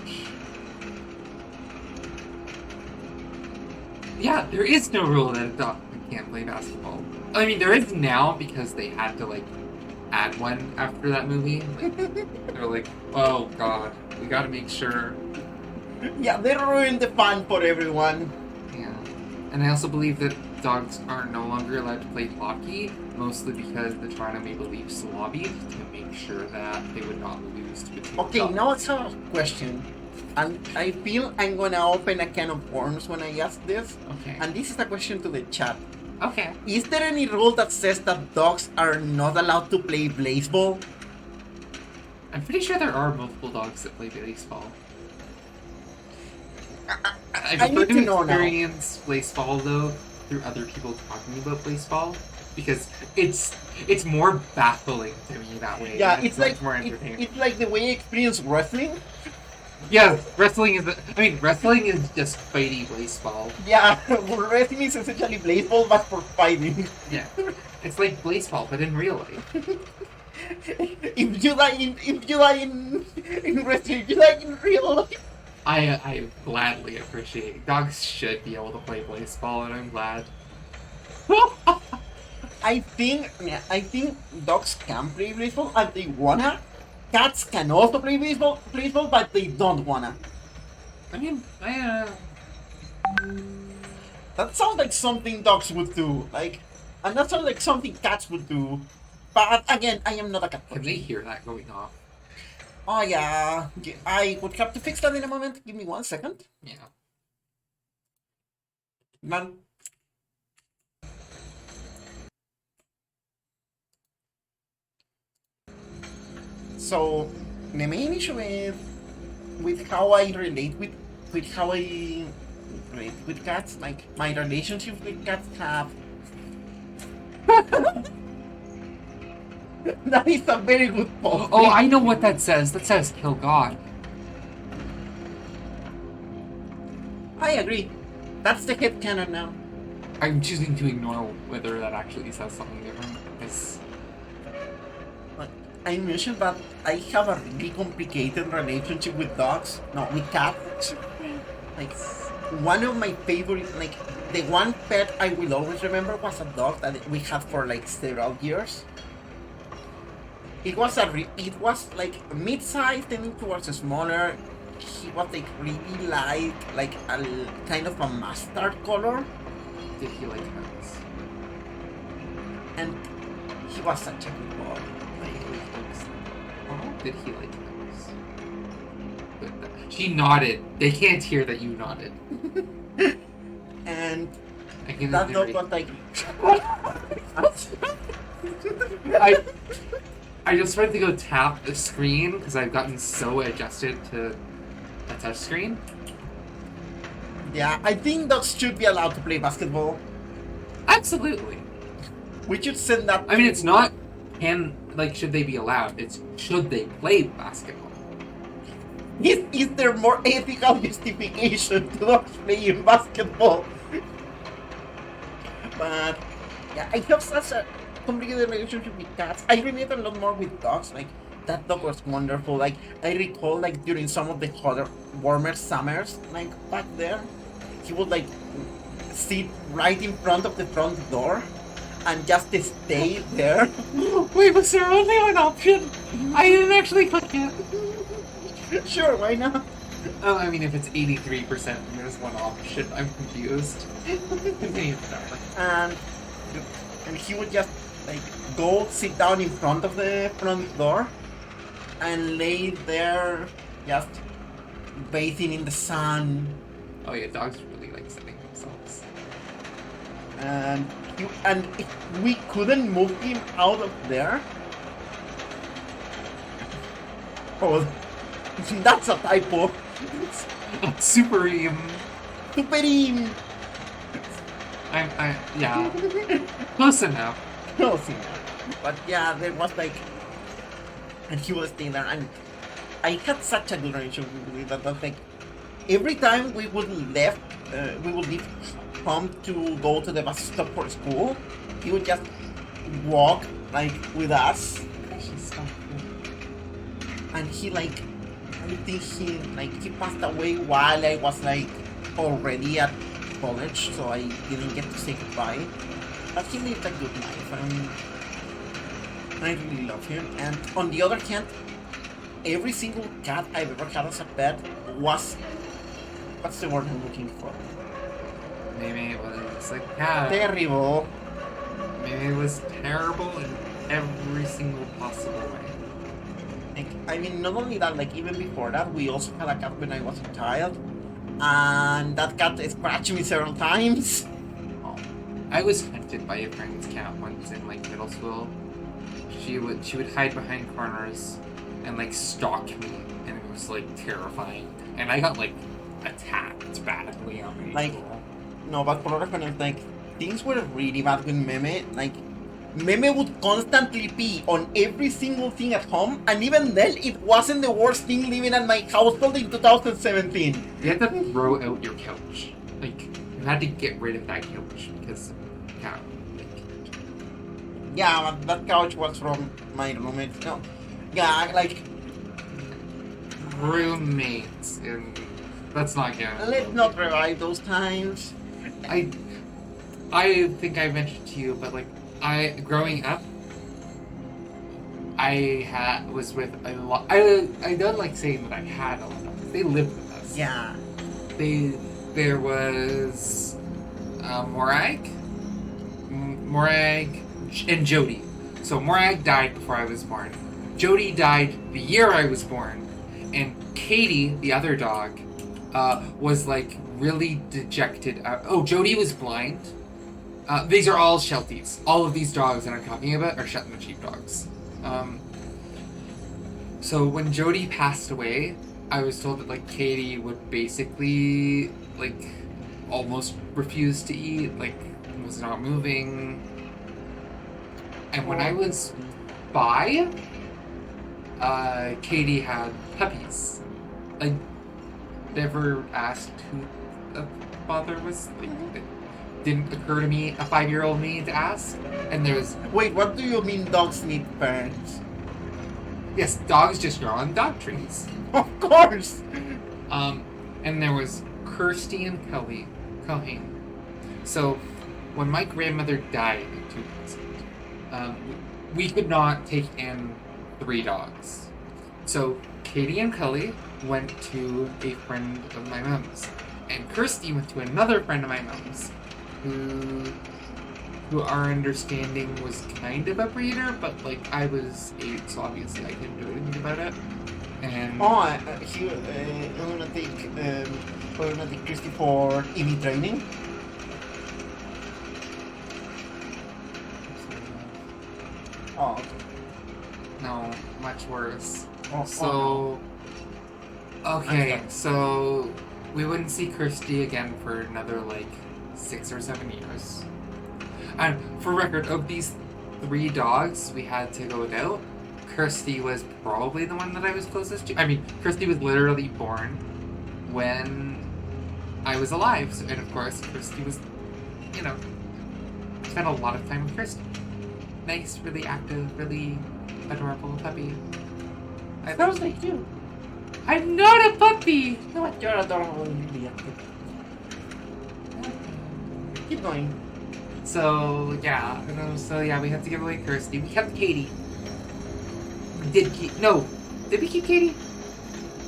Yeah, there is no rule that a dog can't play basketball. I mean, there is now because they had to, like, add one after that movie. Like, they're like, oh god, we gotta make sure. Yeah, they ruined the fun for everyone. Yeah. And I also believe that dogs are no longer allowed to play hockey, mostly because the Toronto Maple Leafs lobbied to make sure that they would not lose to the team. Okay, now it's a question. And I feel I'm gonna open a can of worms when I ask this. Okay. And this is a question to the chat. Okay. Is there any rule that says that dogs are not allowed to play baseball? I'm pretty sure there are multiple dogs that play baseball. I I prefer need to know now. experience baseball though through other people talking about baseball because it's more baffling to me that way. Yeah, and it's like more entertaining. it's like the way I experience wrestling. Yeah, wrestling is just fighty baseball. Yeah, wrestling is essentially baseball but for fighting. Yeah, it's like baseball but in real life. If you die in wrestling, you die in real life. I gladly appreciate dogs should be able to play baseball, and I'm glad. I think dogs can play baseball and they wanna. Cats can also play baseball, but they don't wanna. I mean, That sounds like something dogs would do, like, and that sounds like something cats would do. But again, I am not a cat can person. they hear that going off? Oh yeah, I would have to fix that in a moment. Give me 1 second. Yeah. Man. So the main issue with how I relate with how I relate with cats, like my relationship with cats have. That is a very good point. Oh, I know what that says. That says kill God. I agree. That's the headcanon now. I'm choosing to ignore whether that actually says something different. Because I mentioned that I have a really complicated relationship with dogs. No, with cats. Like, one of my favorite, like, the one pet I will always remember was a dog that we had for like several years. It was like mid-sized, tending towards a smaller. He was like really like a kind of a mustard color, did he like cats? and he was such a good boy. Did he like those? She nodded. They can't hear that you nodded. And I can that dog narrate. was like, I just went to go tap the screen because I've gotten so adjusted to a touch screen. yeah, I think dogs should be allowed to play basketball. Absolutely. We should send that. I mean, it's not should they be allowed? It's should they play basketball? Is there more ethical justification to dogs playing basketball? But yeah, I have such a complicated relationship with cats. I relate a lot more with dogs. Like that dog was wonderful. Like I recall, like during some of the hotter, warmer summers, like back there, he would like sit right in front of the front door and just stay there. Wait, was there only one option? I didn't actually click it. Sure, why not? Oh, I mean, if it's 83% and there's one option, I'm confused. Continue. And he would just like go sit down in front of the front door and lay there just bathing in the sun. Oh yeah, dogs really like setting themselves. And if we couldn't move him out of there. Oh, that's a typo. Supreme. Superim. Yeah. Close enough. Close enough. But yeah, there was like, and he was staying there, and I had such a good relationship with that. Like every time we would leave home to go to the bus stop for school, he would just walk like with us, She's so cool. and he like, I think he passed away while I was like already at college, so I didn't get to say goodbye. But he lived a good life, and I really love him. And on the other hand, every single cat I've ever had as a pet was, what's the word I'm looking for? Maybe it was like cat. Terrible. Maybe it was terrible in every single possible way. Like, I mean, not only that, like even before that, we also had a cat when I was a child, and that cat scratched me several times. Oh. I was hunted by a friend's cat once in like middle school. She would hide behind corners and like stalk me, and it was like terrifying. And I got like attacked badly on me. Like, no, but for reference, like things were really bad with Meme. Like, Meme would constantly pee on every single thing at home, and even then, it wasn't the worst thing living at my household in 2017. You had to throw out your couch. Like, you had to get rid of that couch because cat. Yeah, but that couch was from my roommate. No, yeah, like Roommates, and let's not get. let's not revive those times. I think I mentioned to you, but like growing up, was with a lot. I don't like saying that I had a lot of them. They lived with us. Yeah, There was Morag, and Jody. So Morag died before I was born. Jody died the year I was born, and Katie, the other dog, was like really dejected. Jody was blind. These are all Shelties. All of these dogs that I'm talking about are Shetland sheepdogs. So when Jody passed away, I was told that like Katie would basically like almost refuse to eat, like was not moving. And when I was 5, Katie had puppies. I never asked who the father was. Like, it didn't occur to me, a 5-year-old me, to ask. And there's wait, what do you mean dogs need parents? yes, dogs just grow on dog trees. Of course. And there was Kirsty and Kelly Cohen. So when my grandmother died in 2000, we could not take in 3 dogs. So Katie and Kelly went to a friend of my mom's, and Kirsty went to another friend of my mom's, who who our understanding was kind of a breeder, but like I was 8, so obviously I couldn't do anything about it. And We're gonna take Christy for EV training. Oh, okay. no, much worse. Oh, So, okay, I'm so we wouldn't see Kirsty again for another like 6 or 7 years. And for record, of these 3 dogs we had to go without, Kirsty was probably the one that I was closest to. I mean, Kirsty was literally born when I was alive, so, and of course, Kirsty was, you know, spent a lot of time with Kirsty. Nice, really active, really adorable puppy. Sounds like you. I'm not a puppy! No, what? You're adorable and really active. Keep going. So yeah, we had to give away Kirsty. We kept Katie. We did keep did we keep Katie?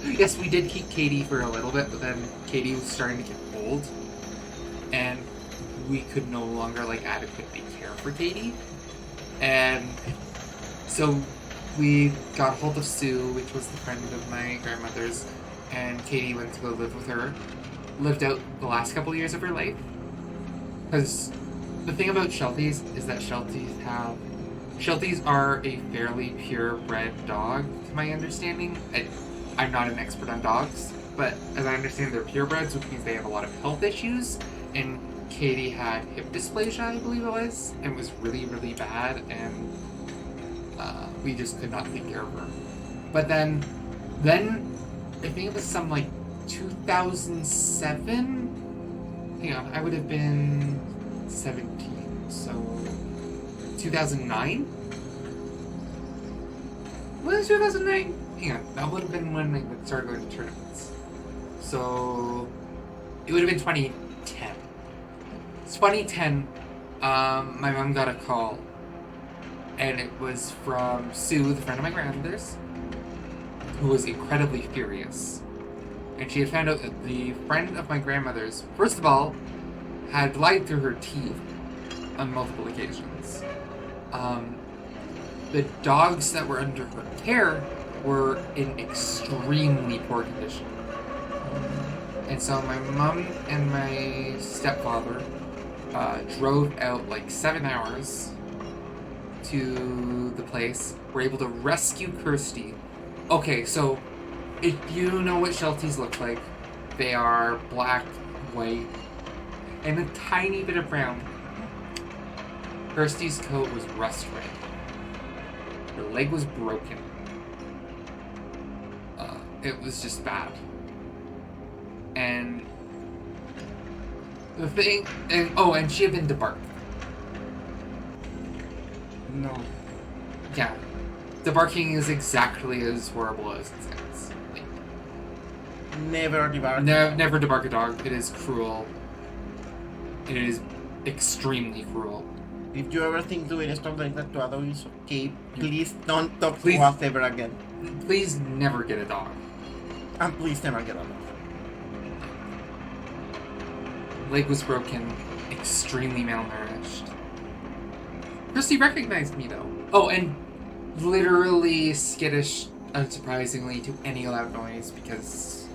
Yes, we did keep Katie for a little bit, but then Katie was starting to get old, and we could no longer like adequately care for Katie, and so we got hold of Sue, which was the friend of my grandmother's, and Katie went to go live with her. Lived out the last couple of years of her life, because the thing about Shelties is that Shelties are a fairly purebred dog, to my understanding. I'm not an expert on dogs, but as I understand, they're purebreds, which means they have a lot of health issues. And Katie had hip dysplasia, I believe it was, and was really, really bad, and we just could not take care of her. But then I think it was some like 2007. Hang on, I would have been 17, so 2009? Was it 2009? Hang on, that would have been when I would start going to tournaments. So it would have been 2010. It's 2010, my mom got a call, and it was from Sue, the friend of my grandmother's, who was incredibly furious. And she had found out that the friend of my grandmother's, first of all, had lied through her teeth on multiple occasions. The dogs that were under her care were in extremely poor condition. And so my mom and my stepfather drove out like 7 hours to the place, were able to rescue Kirsty. Okay, so if you know what Shelties look like, they are black, white, and a tiny bit of brown. Kirsty's coat was rust red. Her leg was broken. It was just bad. And the thing, and she had been debarked. No. Yeah. Debarking is exactly as horrible as it sounds. Like, Never debark. never debark a dog. It is cruel. It is extremely cruel. If you ever think doing stuff like that to a dog is okay, please don't talk Please. to us ever again. Please never get a dog. And please never get a dog. Leg was broken, extremely malnourished. Kirsty recognized me though. Oh, and literally skittish, unsurprisingly, to any loud noise because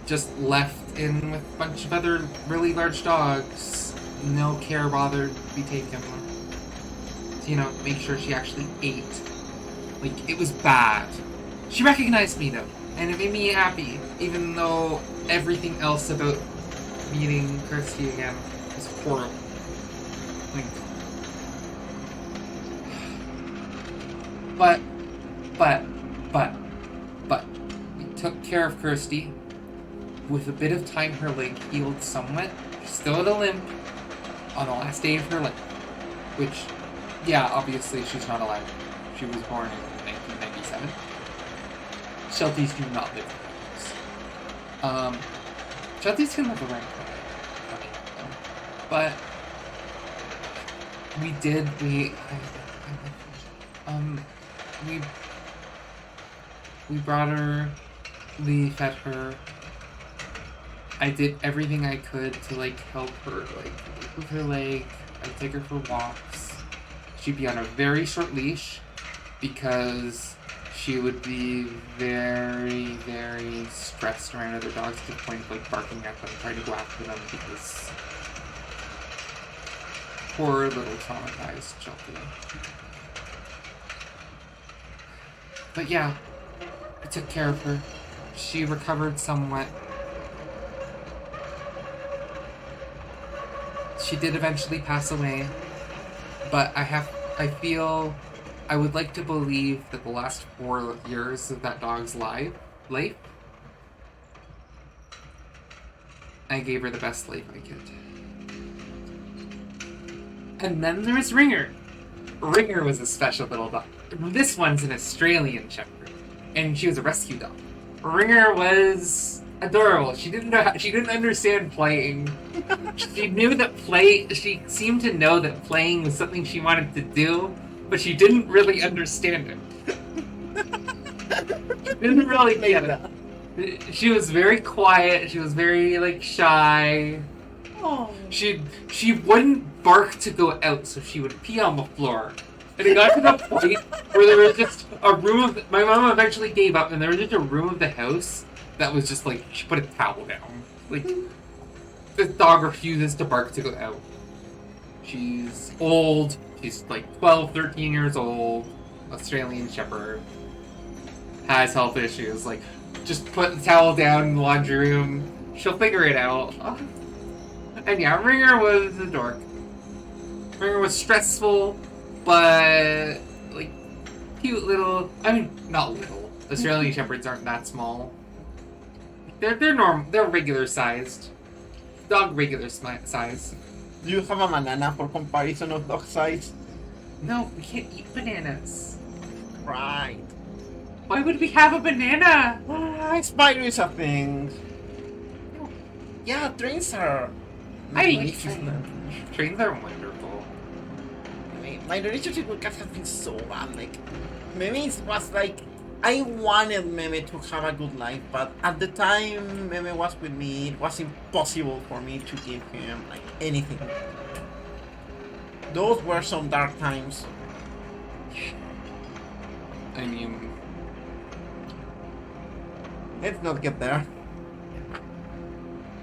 just left in with a bunch of other really large dogs. No care bothered to be taken. To, make sure she actually ate. Like, it was bad. She recognized me though, and it made me happy, even though everything else about meeting Kirsty again was horrible. Like, but we took care of Kirsty. With a bit of time, her leg healed somewhat. She still had a limp on the last day of her life, which, yeah, obviously she's not alive. She was born in 1997. Shelties do not live in homes. Shelties can live around 20, but we brought her, we fed her. I did everything I could to help her with her leg. I I'd take her for walks. She'd be on a very short leash because she would be very, very stressed around other dogs to the point of like barking at them, trying to go after them because poor little traumatized Chelsea. But yeah, I took care of her. She recovered somewhat. She did eventually pass away, but I feel I would like to believe that the last 4 years of that dog's life, I gave her the best life I could. And then there's Ringer. Ringer was a special little dog. This one's an Australian Shepherd, and she was a rescue dog. Ringer was adorable. She didn't understand playing. She seemed to know that playing was something she wanted to do, but she didn't really understand it. She didn't really get it. She was very quiet. She was very like shy. Oh. She wouldn't bark to go out, so she would pee on the floor. And it got to the point where there was just a room of... My mom eventually gave up, and there was just a room of the house that was just like, she put a towel down. Like, this dog refuses to bark to go out. She's old. She's like 12, 13 years old. Australian Shepherd. Has health issues. Like, just put the towel down in the laundry room. She'll figure it out. And yeah, Ringer was a dork. Ringer was stressful, but like cute little. I mean, not little. Australian Shepherds aren't that small. They're normal. They're regular sized. Dog regular size. Do you have a banana for comparison of dog size? No, we can't eat bananas. Right. Why would we have a banana? Spiders are things. Yeah, trains are. I like trains. Trains are wonderful. My relationship with cats has been so bad. Like, Meme was like, I wanted Meme to have a good life, but at the time Meme was with me, it was impossible for me to give him like anything. Those were some dark times. I mean, let's not get there.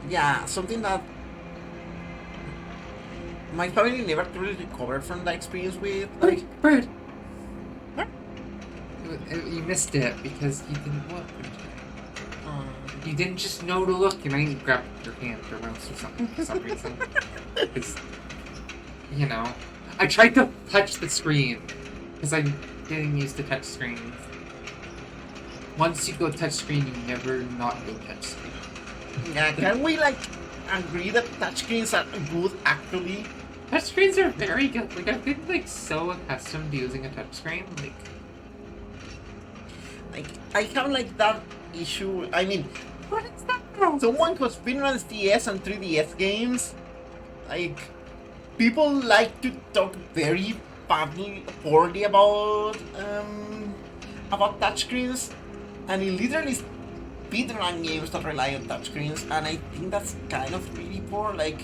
Yeah, something that my family never truly recovered from the experience with. Like, Bird. You missed it because you didn't look. You didn't just know to look, and I grabbed your hand or mouse or something for some reason. Because, you know, I tried to touch the screen because I'm getting used to touch screens. Once you go touch screen, you never not go touch screen. Yeah, can we like agree that touchscreens are good actually? Touchscreens are very good. Like, I've been like so accustomed to using a touchscreen. Like I have like that issue. I mean, What is that? someone who speedruns DS and 3DS games, like people like to talk very poorly about touchscreens, and it literally speedrun games that rely on touchscreens, and I think that's kind of really poor. Like,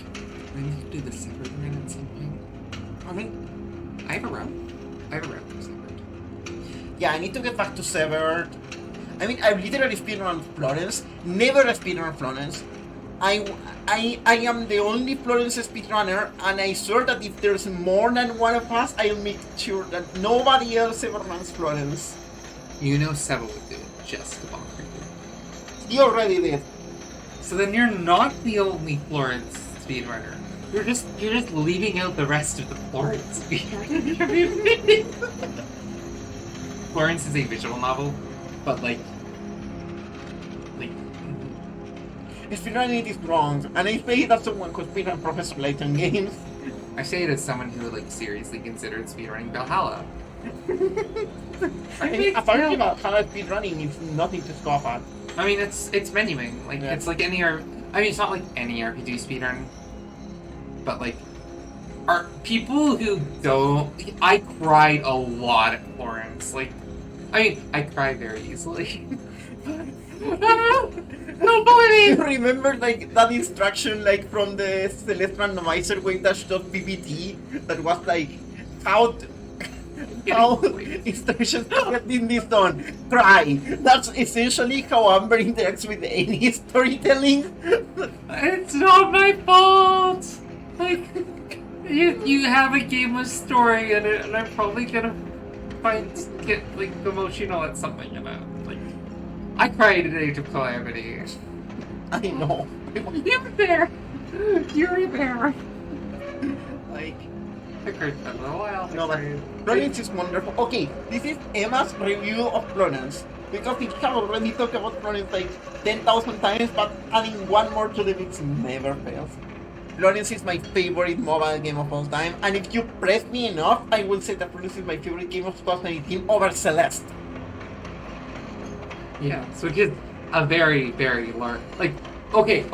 We need to do the separate thing at some point. I mean, I have a route. For separate. yeah, I need to get back to Severed. I mean, I literally speedrun Florence. Never speedrun Florence. I am the only Florence speedrunner, and I swear that if there's more than one of us, I'll make sure that nobody else ever runs Florence. You know Seba would do it just about for you. You already did. So then you're not the only Florence speedrunner. You're just leaving out the rest of the Florence speedrunner. Florence is a visual novel, but like Speedrunning is wrong, and I say that someone could speedrun Professor Layton games. I say it as someone who like seriously considered speedrunning Valhalla. I mean, apparently Valhalla speedrunning is nothing to scoff at. I mean, it's menuing. Like, Yeah. it's like any I mean, it's not like any RPG speedrun, but like, are people who don't. I cried a lot at Florence. Like, I mean, I cry very easily. No bulleting! You remember like that instruction like from the Celeste randomizer wave-ppt that was like how how instructions to get this done. Cry. That's essentially how Amber interacts with any storytelling. It's not my fault! Like, you have a game with story in it, and I'm probably gonna get like emotional at something about. Like, I cried at Age of Calamity. I know. You were there! You were there! Like, I cried for a little while. no, but Florence is wonderful. Okay, this is Emma's review of Florence. Because we have already talked about Florence like 10,000 times, but adding one more to the mix never fails. Florence is my favorite mobile game of all time, and if you press me enough, I will say that Florence is my favorite game of 2018 over Celeste. Yeah, so which is a very, very large. Like, okay.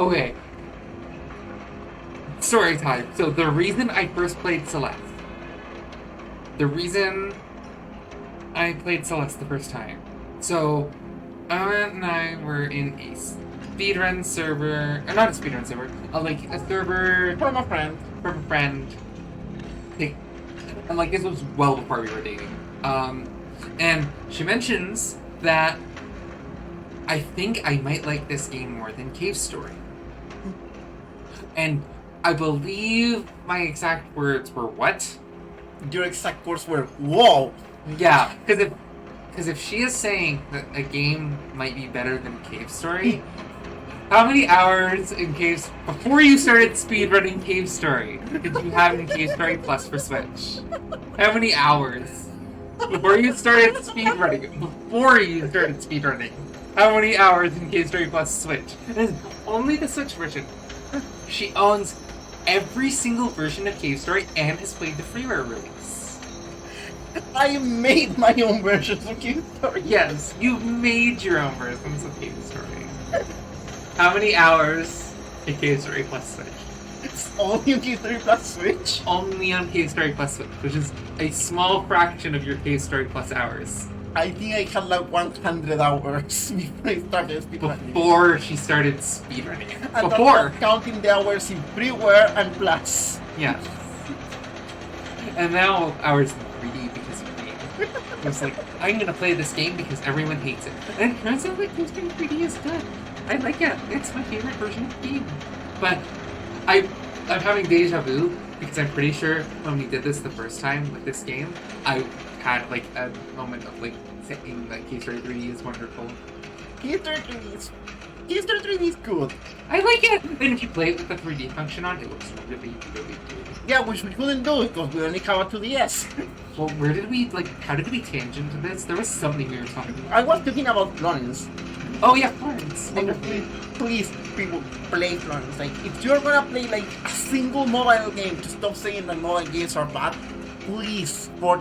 Story time. So the reason I first played Celeste, the first time. So, Emma and I were in a speedrun server, or not a speedrun server, like a server From a friend. from a friend. And like this was well before we were dating. And she mentions that I think I might like this game more than Cave Story. And I believe my exact words were what? Your exact words were, whoa! Yeah, because if she is saying that a game might be better than Cave Story, how many hours in Cave before you started speedrunning Cave Story did you have in Cave Story Plus for Switch? How many hours before you started speedrunning? How many hours in Cave Story Plus Switch? And it's only the Switch version. She owns every single version of Cave Story and has played the freeware release. I made my own versions of Cave Story. Yes, you've made your own versions of Cave Story. How many hours in Cave Story Plus Switch? It's only on Cave Story Plus Switch? Only on Cave Story Plus Switch, which is a small fraction of your Cave Story Plus hours. I think I had like 100 hours before I started speedrunning. Before she started speedrunning it. And Before! I'm counting the hours in freeware and plus. Yeah. And now hours in 3D because of me. It's like, I'm gonna play this game because everyone hates it. And it turns out like Cave Story 3D is good. I like it. It's my favorite version of the game. But I'm having deja vu because I'm pretty sure when we did this the first time with this game, I had like a moment of like saying that Cave Story 3D is wonderful. Cave Story 3D is good. I like it! And if you play it with the 3D function on, it looks really, really good. Yeah, which we couldn't do because we only have a 2DS. Well, how did we tangent to this? There was something we were talking about. I was talking about Florence. Oh yeah, Florence. Like, please, people, play Florence. Like, if you're gonna play like a single mobile game, to stop saying that mobile games are bad, please, for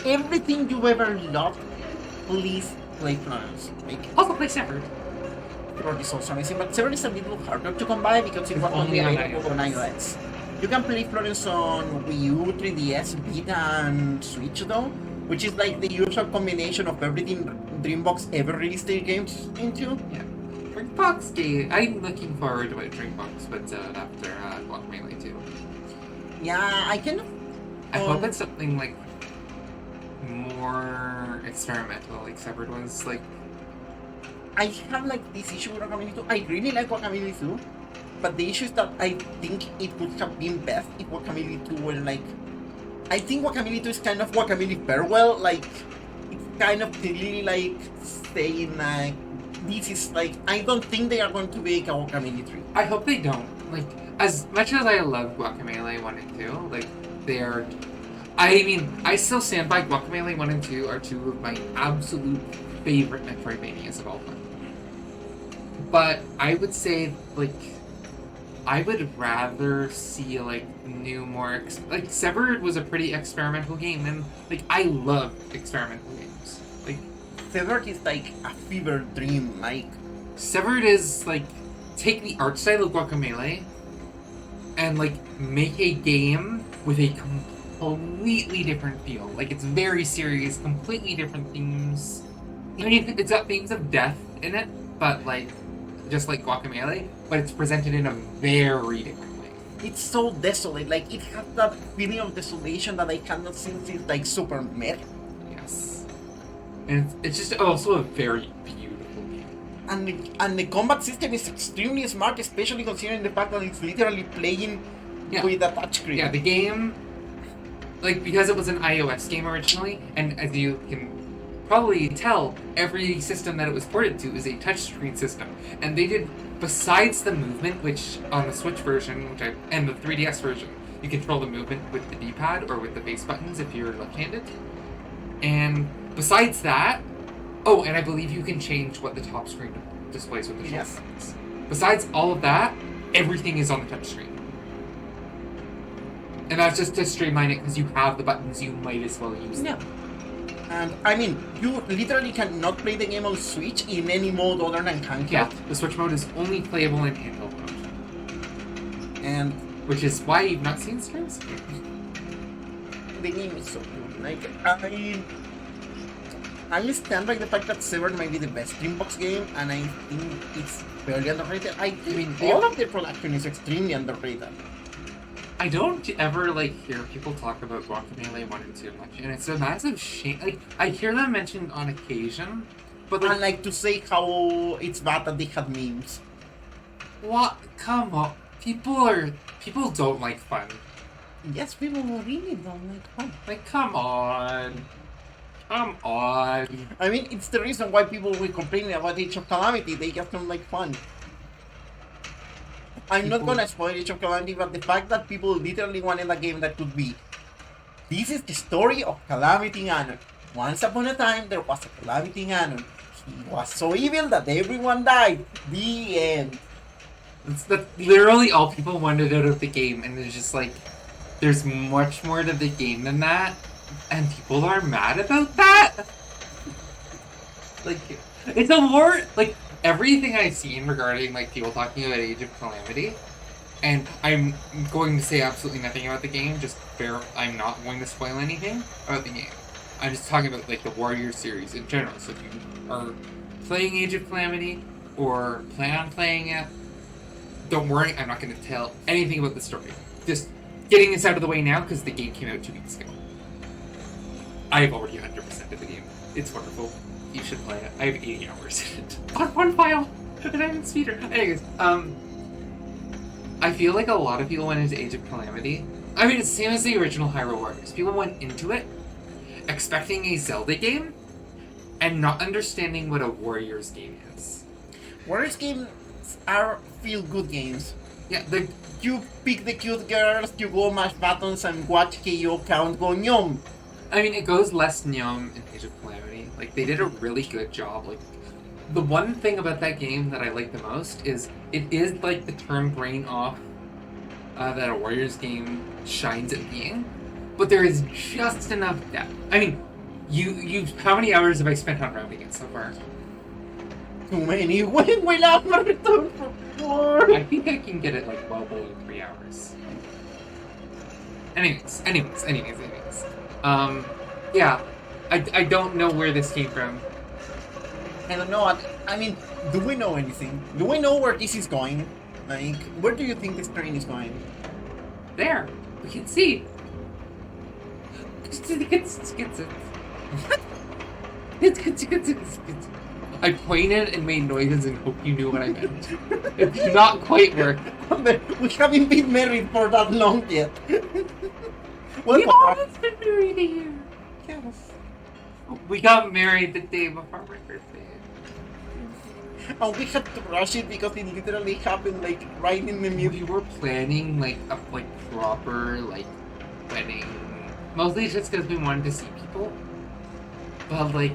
everything you've ever loved, please play Florence. Like, Also play Severed. Florence is also amazing, but Severed is a little harder to come by because it was only available on iOS. You can play Florence on Wii U, 3DS, Vita, and Switch though, which is like the usual combination of everything Dreambox ever released their games into. Yeah. Dreambox game. I'm looking forward to what Dreambox puts out after Guacamelee 2. Yeah, I kind of. I hope it's something like more experimental, like Severed was. Like, I have like this issue with Guacamelee 2. I really like Guacamelee 2, but the issue is that I think it would have been best if Guacamelee 2 were like. I think Guacamelee 2 is kind of Guacamelee Farewell, like it's kind of really like saying like this is like I don't think they are going to make a Guacamelee 3. I hope they don't. Like, as much as I love Guacamelee 1 and 2, like, they are... I mean, I still stand by Guacamelee 1 and 2 are two of my absolute favorite Metroidvanias of all time. But I would say, like, I would rather see, like, new, more... like, Severed was a pretty experimental game, and, like, I love experimental games. Like, Severed is like a fever dream, like... Severed is, like, take the art style of Guacamelee and, like, make a game with a completely different feel. Like, it's very serious, completely different themes. I mean, it's got themes of death in it, but, like, just like Guacamelee, but it's presented in a very different way. It's so desolate. Like it has that feeling of desolation that I cannot since it's like super meh. Yes, and it's just also a very beautiful game. And the combat system is extremely smart, especially considering the fact that it's literally playing with a touchscreen. Yeah, the game, like, because it was an iOS game originally, and as you can probably tell, every system that it was ported to is a touchscreen system. And they did, besides the movement, which on the Switch version, and the 3DS version, you control the movement with the D-pad or with the base buttons if you're left-handed. And besides that, oh, and I believe you can change what the top screen displays with the shoulder buttons. Besides all of that, everything is on the touchscreen. And that's just to streamline it, because you have the buttons, you might as well use them. And I mean, you literally cannot play the game on Switch in any mode other than handheld. Yeah, the Switch mode is only playable in handheld mode. And which is why you've not seen streams? The game is so good. Like, I stand by the fact that Severed might be the best Dreambox game, and I think it's fairly underrated. I mean, all of the production is extremely underrated. I don't ever hear people talk about Guacamelee 1 and 2 much, and it's a massive shame. Like, I hear them mentioned on occasion, but and like to say how it's bad that they had memes. What? Come on, people don't like fun. Yes, people really don't like fun. Like, come on. Come on. I mean, it's the reason why people were complaining about Age of Calamity. They just don't like fun. I'm not gonna spoil Age of Calamity, but the fact that people literally wanted a game that could be, this is the story of Calamity Ganon. Once upon a time, there was a Calamity Ganon. He was so evil that everyone died. The end. That's literally all people wanted out of the game, and it's just like, there's much more to the game than that, and people are mad about that? Like, it's a war, like, everything I've seen regarding, people talking about Age of Calamity, and I'm going to say absolutely nothing about the game, I'm not going to spoil anything about the game. I'm just talking about, the Warrior series in general, so if you are playing Age of Calamity, or plan on playing it, don't worry, I'm not going to tell anything about the story. Just getting this out of the way now, because the game came out 2 weeks ago. I've already 100%ed the game. It's wonderful. You should play it. I have 80 hours in it. On one file! And I'm in speeder. Anyways, I feel like a lot of people went into Age of Calamity. I mean, it's the same as the original Hyrule Warriors. People went into it expecting a Zelda game and not understanding what a Warriors game is. Warriors games are feel-good games. Yeah, you pick the cute girls, you go mash buttons and watch KO count go nyom. I mean, it goes less nyom in Age of Calamity. They did a really good job. The one thing about that game that I like the most is it is the turn brain off that a Warriors game shines at being, but there is just enough depth. I mean, you how many hours have I spent on rounding it so far? Too many. When will I return for more? I think I can get it well below 3 hours. Anyways. Yeah, I don't know where this came from. I don't know. I mean, do we know anything? Do we know where this is going? Where do you think this train is going? There, we can see. I pointed and made noises and hope you knew what I meant. It did not quite work. We haven't been married for that long yet. We've always been married a year. Yes. We got married the day before my birthday. And we had to rush it because it literally happened right in the middle. We were planning a proper wedding. Mostly just because we wanted to see people. But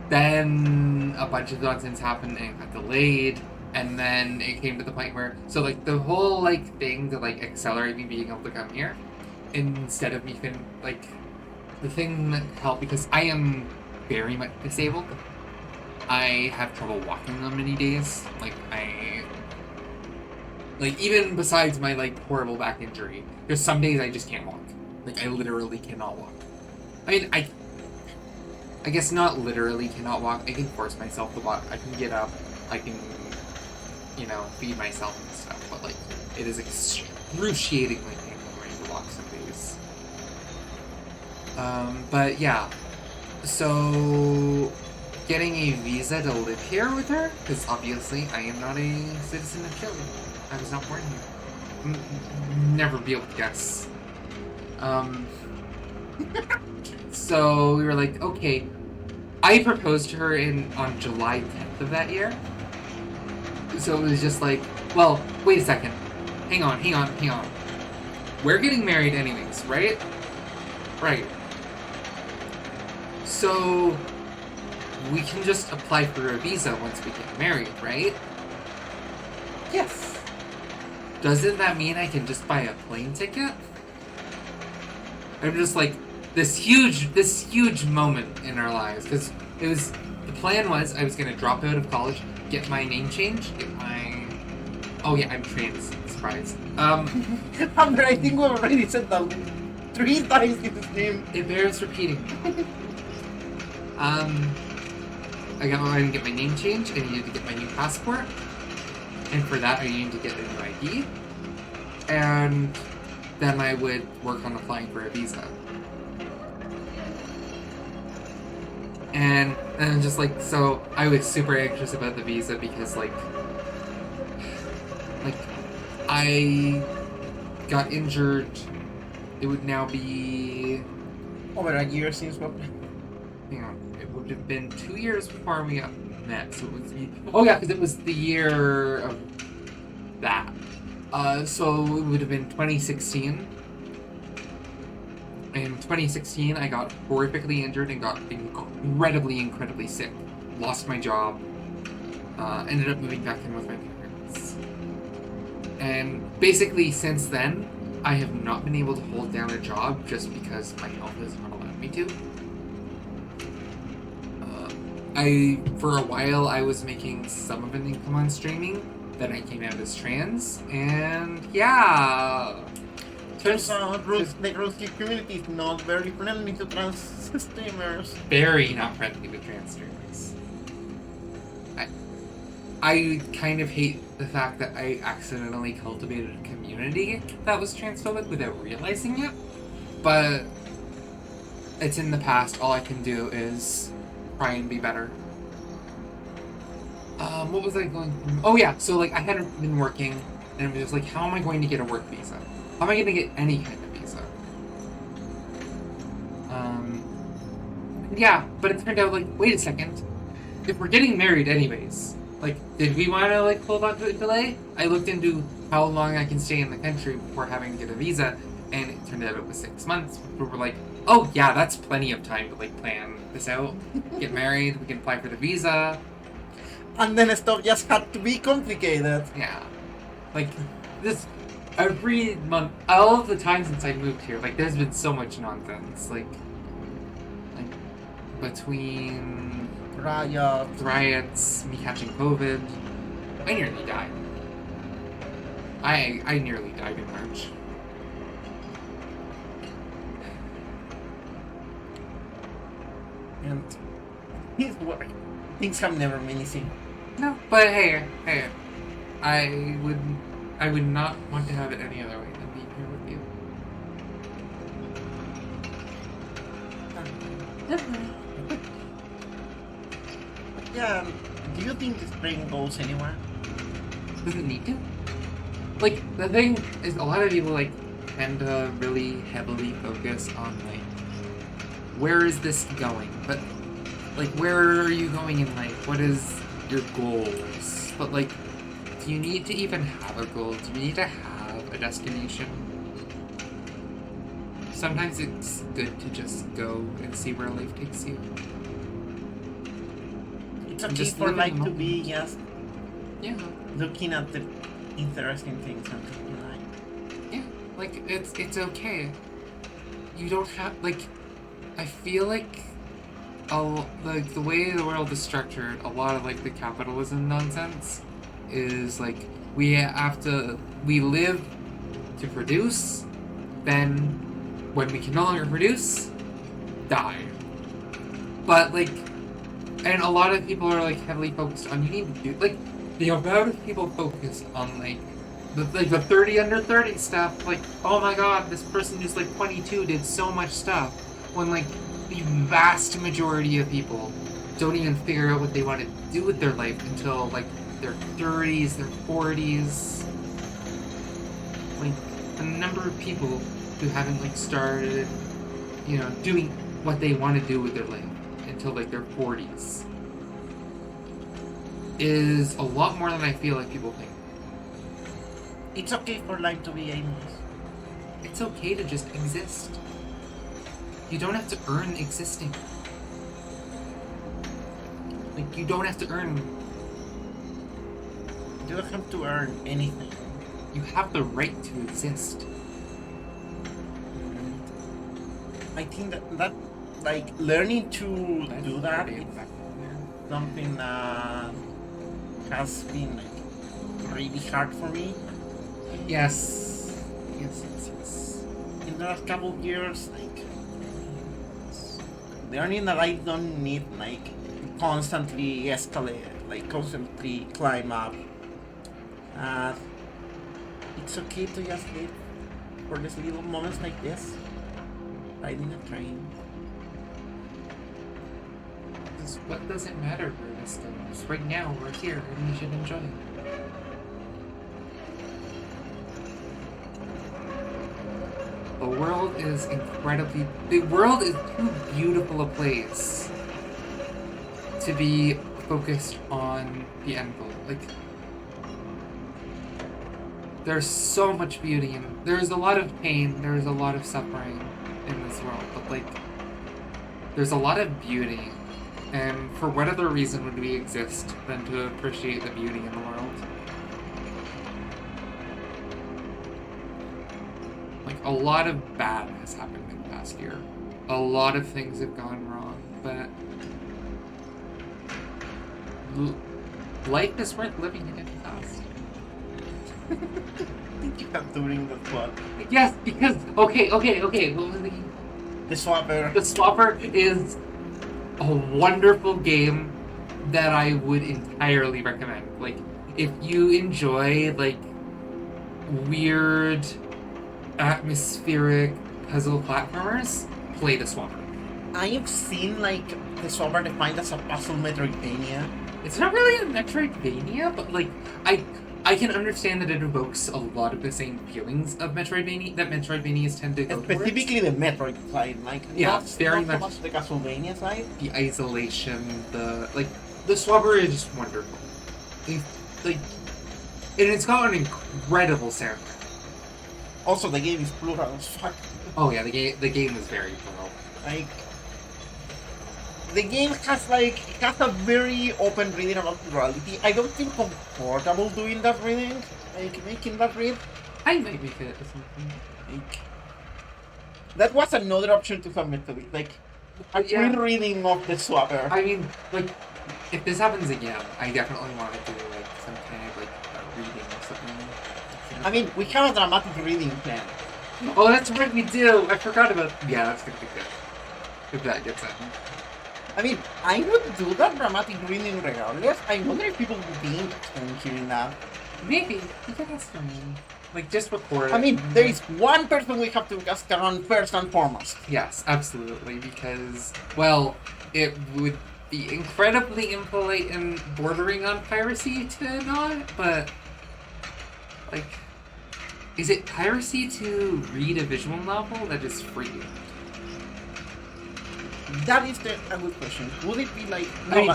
then a bunch of nonsense happened and it got delayed, and then it came to the point where the whole thing to accelerate me being able to come here, instead of me the thing that helped, because I am very much disabled. I have trouble walking on many days. Even besides my horrible back injury, there's some days I just can't walk. I literally cannot walk. I mean, I guess not literally cannot walk. I can force myself to walk. I can get up. I can you know, feed myself and stuff. But like, it is excruciatingly painful trying to walk some days. But yeah, so getting a visa to live here with her, because obviously I am not a citizen of Chile. I was not born here. Never be able to guess. So we were like, okay. I proposed to her on July 10th of that year. So it was just like, well, wait a second. Hang on. We're getting married anyways, right? Right. So we can just apply for a visa once we get married, right? Yes. Doesn't that mean I can just buy a plane ticket? I'm just like, this huge moment in our lives, because the plan was I was gonna drop out of college, get my name changed, oh yeah, I'm trans, surprise. But I think we already said that 3 times in this name. It bears repeating. I didn't get my name changed, I needed to get my new passport, and for that I needed to get a new ID, and then I would work on applying for a visa. And just like, so I was super anxious about the visa because like I got injured. It would now be over a year since what? Hang on, it would have been 2 years before we got met. So it was because it was the year of that. So it would have been 2016. In 2016, I got horrifically injured and got incredibly sick. Lost my job. Ended up moving back in with my parents. And basically, since then, I have not been able to hold down a job just because my health has not allowed me to. For a while, I was making some of an income on streaming. Then I came out as trans, and yeah. Turns out the Ruski community is not very friendly to trans streamers. Very not friendly with trans streamers. I kind of hate the fact that I accidentally cultivated a community that was transphobic without realizing it. But it's in the past. All I can do is try and be better. What was I going through? Oh yeah, so like I hadn't been working, and it was just like, how am I going to get a work visa? How am I going to get any kind of visa? Yeah, but it turned out like, wait a second. If we're getting married anyways, like, did we want to like hold on to the delay? I looked into how long I can stay in the country before having to get a visa, and it turned out it was 6 months. We were like, oh yeah, that's plenty of time to like plan this out. Get married, we can apply for the visa. And then stuff just had to be complicated. Yeah. Like, this, every month, all of the time since I moved here, like, there's been so much nonsense. Like between riots, me catching COVID, I nearly died. I nearly died in March. And his work. Things have never been easy. No, but hey, I would not want to have it any other way than being here with you. Yeah, do you think the spring goes anywhere? Does it need to? Like, the thing is, a lot of people, like, tend to really heavily focus on, like, where is this going? But, like, where are you going in life? What is your goals? But, like, do you need to even have a goal? Do you need to have a destination? Sometimes it's good to just go and see where life takes you. It's okay for life to be just looking at the interesting things and taking life. Yeah, like it's okay. You don't have like. I feel like, like the way the world is structured, a lot of like the capitalism nonsense is like we live to produce, then when we can no longer produce, die. But like. And a lot of people are like heavily focused on you need to do like The amount of people focus on the 30 under 30 stuff, like, oh my god, this person who's like 22 did so much stuff, when like the vast majority of people don't even figure out what they want to do with their life until like their 30s, their 40s. Like the number of people who haven't like started, doing what they want to do with their life until like their 40s is a lot more than I feel like people think. It's okay for life to be aimless. It's okay to just exist. You don't have to earn existing. Like, you don't have to earn. You don't have to earn anything. You have the right to exist. I think that like learning to do that is something that has been like really hard for me. Yes. In the last couple of years, like learning that I don't need like constantly escalate, like constantly climb up. It's okay to just live for these little moments like this. Riding a train. What does it matter where this goes? Right now, we're here, and we should enjoy it. The world is incredibly... The world is too beautiful a place to be focused on the end goal. Like, there's so much beauty in... There's a lot of pain, there's a lot of suffering in this world, but, like, there's a lot of beauty. And for what other reason would we exist than to appreciate the beauty in the world? Like, a lot of bad has happened in the past year. A lot of things have gone wrong, but life is worth living in it fast. I think you have during the plot. Yes, because okay. What was The Swapper. The Swapper is a wonderful game that I would entirely recommend. Like, if you enjoy like weird, atmospheric puzzle platformers, play The Swapper. I've seen like The Swapper defined as a puzzle Metroidvania. It's not really a Metroidvania, but like I can understand that it evokes a lot of the same feelings of Metroidvania that Metroidvanias tend to go Specifically towards. the Metroid side, like Yeah, very not so much. much the Castlevania side. The isolation, the Swabber is just wonderful. And it's got an incredible soundtrack. Also, the game is plural as fuck. Oh yeah, the game is very plural. Like, the game has a very open reading about plurality. I don't feel comfortable doing that reading, like making that read. I might make it or something. Like, that was another option to submit to it. Like, a Yeah. reading of the Swapper. I mean, like, if this happens again, I definitely want to do like some kind of like reading or something. I mean, we have a dramatic reading plan. Oh, that's right, we do. I forgot about. Yeah, that's gonna be good. If that gets in. I mean, I would do that dramatic reading regardless. I wonder if people would be interested in hearing that. Maybe you can ask them. Like, just record it. I mean, there is one person we have to ask around first and foremost. Yes, absolutely, because, well, it would be incredibly impolite and bordering on piracy to not, but, like, is it piracy to read a visual novel that is free? That is a good question. Would it be like... I mean,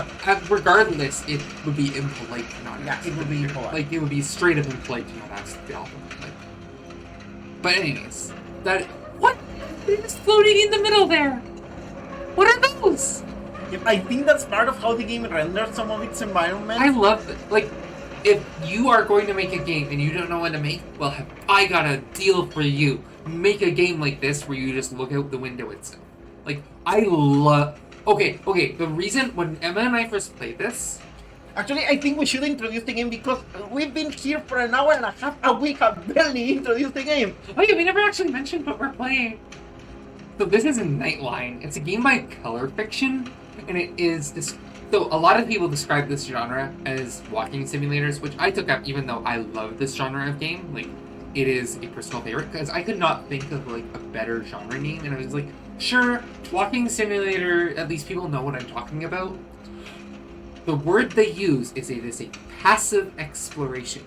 regardless, it would be impolite to not Yeah, ask. it would be impolite. Like, it would be straight up impolite to not ask the album. Like, but anyways, what is floating in the middle there? What are those? I think that's part of how the game renders some of its environment. I love it. Like, if you are going to make a game and you don't know what to make, well, have I got a deal for you. Make a game like this where you just look out the window itself. Like, I love... Okay, the reason when Emma and I first played this... Actually, I think we should introduce the game because we've been here for an hour and a half and we have barely introduced the game. Oh yeah, we never actually mentioned what we're playing. So this is Nightline. It's a game by Color Fiction, and it is this So a lot of people describe this genre as walking simulators, which I took up even though I love this genre of game. Like, it is a personal favorite because I could not think of like a better genre name, and I was like, sure, walking simulator. At least people know what I'm talking about. The word they use is it is a passive exploration,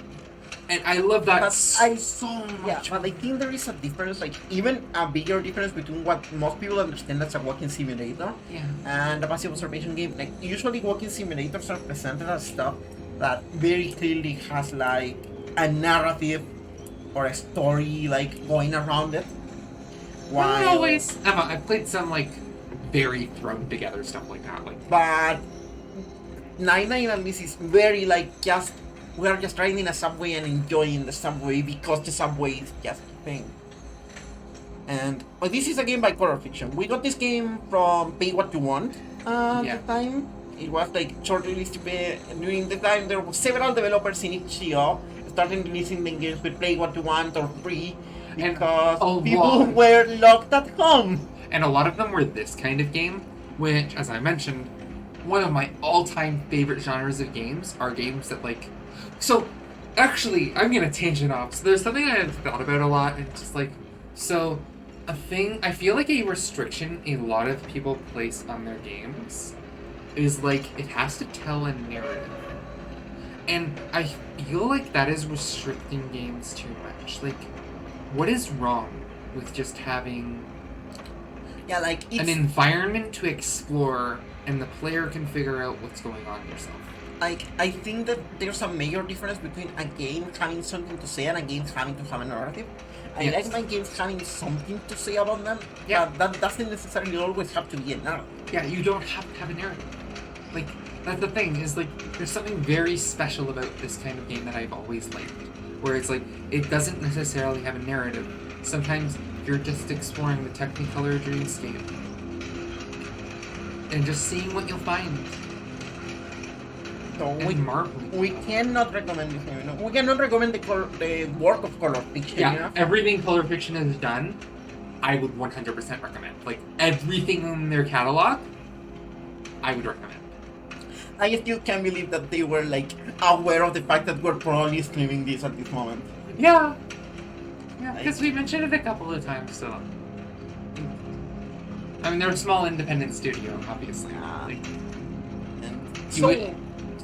and I love that so much. Yeah, but I think there is a difference, like even a bigger difference between what most people understand as a walking simulator Yeah. and a passive observation game. Like usually walking simulators are presented as stuff that very clearly has like a narrative or a story like going around it. Not always. Emma, I've played some like very thrown together stuff like that. Like, But 99 at least is very like just we are just riding a subway and enjoying the subway because the subway is just a thing. And this is a game by Color Fiction. We got this game from Pay What You Want at Yeah. the time. It was like short release during the time. There were several developers in each CO starting releasing the games with Play What You Want or free And because a people lot. were locked at home. and a lot of them were this kind of game, which, as I mentioned, one of my all-time favorite genres of games are games that like. So, actually, I'm gonna tangent off. So there's something I've thought about a lot, and just like, so a thing I feel like a restriction a lot of people place on their games is like it has to tell a narrative. And I feel like that is restricting games too much. Like, what is wrong with just having Yeah, like it's an environment to explore and the player can figure out what's going on yourself? like I think that there's a major difference between a game having something to say and a game having to have a narrative. I Yes. like my games having something to say about them, Yeah. but that doesn't necessarily always have to be a narrative. Yeah, you don't have to have a narrative. Like, that's the thing, is like, there's something very special about this kind of game that I've always liked. Where it's like, it doesn't necessarily have a narrative. Sometimes you're just exploring the Technicolor dreamscape. And just seeing what you'll find. So And marveling. we cannot recommend this game. We cannot recommend the work of Color Fiction. Yeah, enough. everything Color Fiction has done, I would 100% recommend. Like, everything in their catalog, I would recommend. I still can't believe that they were like aware of the fact that we're probably streaming this at this moment. Yeah. Yeah, because we mentioned it a couple of times, so. I mean, they're a small independent studio, obviously. Yeah. Like, And You so, would-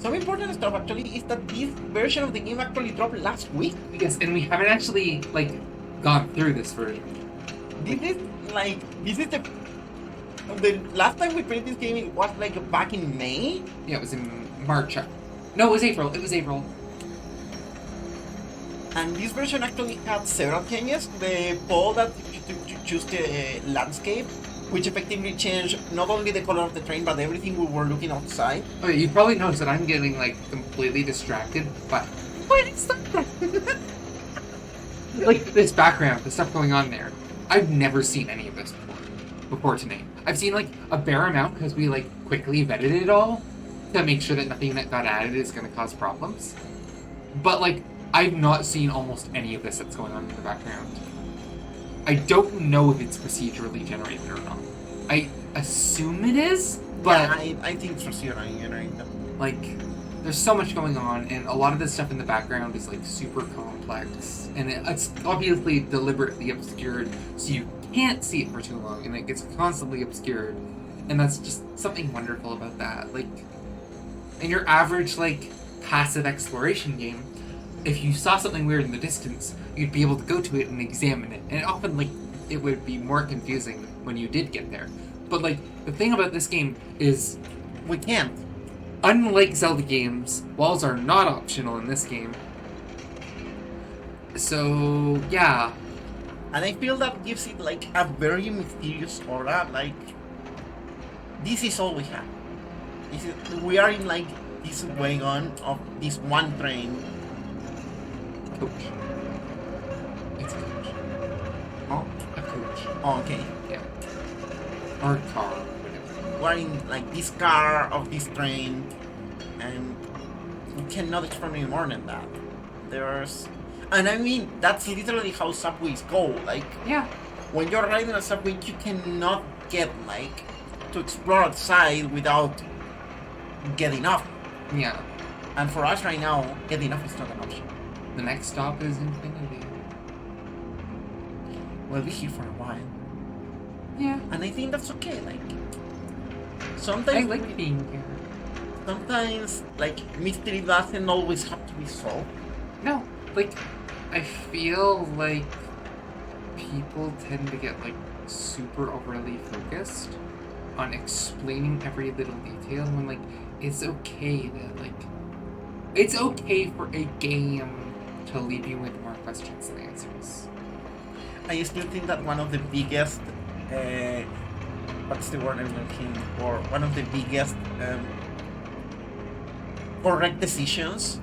some important stuff actually is that this version of the game actually dropped last week. yes, and we haven't actually, like, gone through this version. This is the last time we played this game. It was like back in May. Yeah, it was in March. No, it was April. It was April. And this version actually had several changes. The poll that you choose the landscape, which effectively changed not only the color of the train, but everything we were looking outside. Okay, you probably noticed that I'm getting, like, completely distracted by... What is that? Like, this background, the stuff going on there. I've never seen any of this before tonight. I've seen, like, a bare amount because we, like, quickly vetted it all to make sure that nothing that got added is going to cause problems. But, like, I've not seen almost any of this that's going on in the background. I don't know if it's procedurally generated or not. I assume it is, but Yeah, I think for sure I generate them. like, there's so much going on, and a lot of this stuff in the background is like super complex, and it's obviously deliberately obscured so you can't see it for too long, and it gets constantly obscured, and that's just something wonderful about that. Like, in your average like passive exploration game, if you saw something weird in the distance, you'd be able to go to it and examine it. And often, like, it would be more confusing when you did get there. But, like, the thing about this game is, We can't. unlike Zelda games, walls are not optional in this game. So, yeah. And I feel that gives it like a very mysterious aura. Like, this is all we have. We are in like this wagon of this one train. Coach. It's a coach. Oh, A coach. oh, okay. Yeah. Or a car, whatever. We're in like this car of this train, and we cannot explore any more than that. And I mean, that's literally how subways go. Like, Yeah. when you're riding a subway, you cannot get like to explore outside without get enough. Yeah. And for us right now, get enough is not an option. The next stop is infinity. We'll be here for a while. Yeah. And I think that's okay. Like, I sometimes, like being here. sometimes, like, mystery doesn't always have to be solved. No, like, I feel like people tend to get, like, super overly focused on explaining every little detail when, like, it's okay to, like, it's okay for a game to leave you with more questions than answers. I still think that one of the biggest, what's the word I'm looking for? One of the biggest correct decisions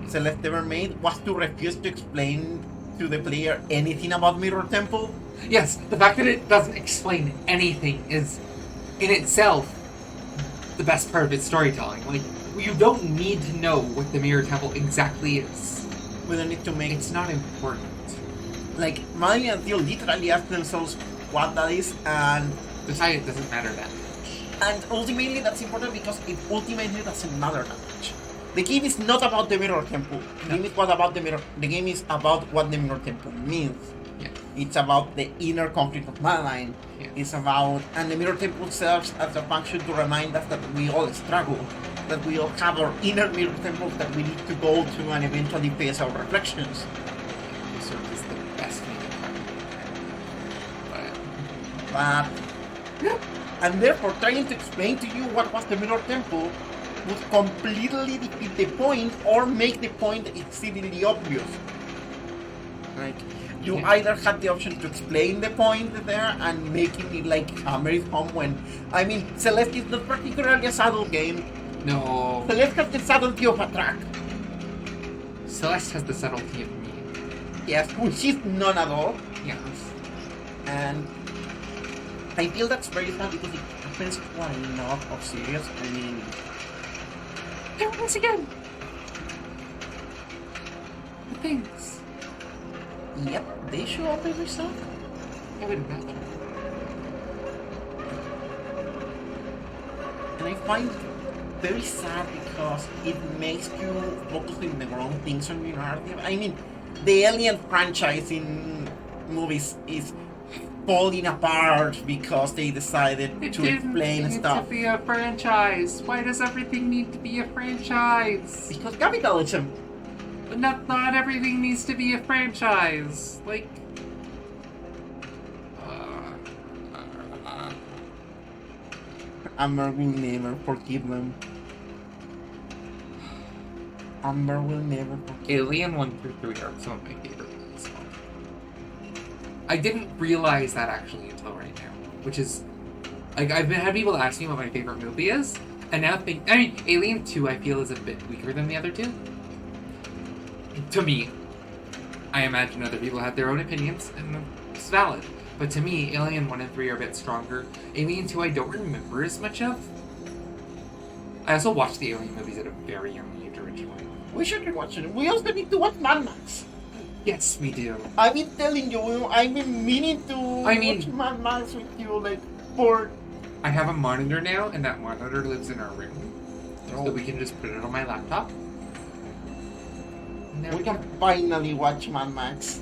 Celeste ever made was to refuse to explain to the player anything about Mirror Temple. Yes, the fact that it doesn't explain anything is, in itself, the best part of its storytelling. Like, you don't need to know what the Mirror Temple exactly is. We don't need to make It's not important. like Mario and Theo literally ask themselves what that is, and Besides, it doesn't matter that much. ultimately that's important because it ultimately doesn't matter that much. The game is not about the Mirror Temple. The game is what about the Mirror. The game is about what the Mirror Temple means. Yeah. It's about the inner conflict of Madeline. Yeah. It's about, and the Mirror Temple serves as a function to remind us that we all struggle, that we all have our inner Mirror Temples that we need to go to and eventually face our reflections. Research is the best thing But, and therefore, trying to explain to you what was the Mirror Temple would completely defeat the point or make the point exceedingly obvious. Like, you Yeah. either had the option to explain the point there and making it like hammer it home when, I mean, Celeste is not particularly a saddle game. No. Celeste has the subtlety of a track. Celeste has the subtlety of me. Yes, which is none at all. Yes. And I feel that's very sad because it happens quite a lot of series. I mean, There once again. The things. yep, they show up every so. I would imagine. And I find it very sad because it makes you focus on the wrong things on your narrative. I mean, the Alien franchise in movies is falling apart because they decided It to didn't explain need stuff. to be a franchise. Why does everything need to be a franchise? Because capitalism. But not everything needs to be a franchise. Like. Amber will never forgive them. Amber will never forgive. Alien 1 through 3 are some of my favorite movies. I didn't realize that actually until right now, which is like I've had people ask me what my favorite movie is, and now think I mean Alien 2 I feel is a bit weaker than the other two. To me, I imagine other people have their own opinions, and it's valid. But to me, Alien 1 and 3 are a bit stronger. Alien 2 I don't remember as much of. I also watched the Alien movies at a very young age originally. We should rewatch it. We also need to watch Mad Max. Yes, we do. I've been telling you, I've been meaning to watch Mad Max with you, like, for... I have a monitor now, and that monitor lives in our room. So we can just put it on my laptop. And there We go. can finally watch Mad Max.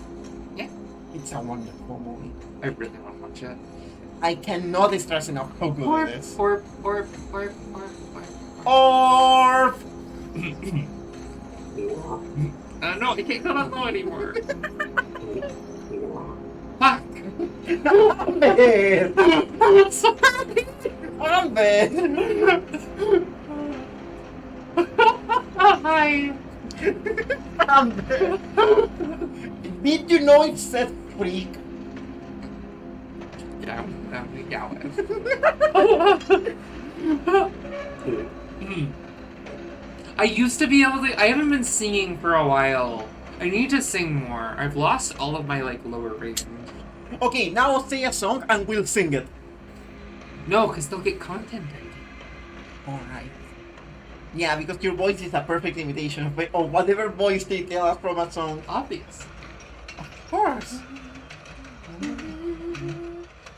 Yeah. It's a wonderful movie. I really want to watch it. I cannot stress enough how good it is. Or. No, I can't go no anymore. Fuck. Amber! I'm sorry. Amber! Hi. Amber! Did you know it says freak? Yeah. I used to be able to. I haven't been singing for a while. I need to sing more. I've lost all of my like lower range. Okay, now say a song and we'll sing it. No, because they'll get content. Alright. Yeah, because your voice is a perfect imitation of whatever voice they tell us from a song. Obvious. Of course.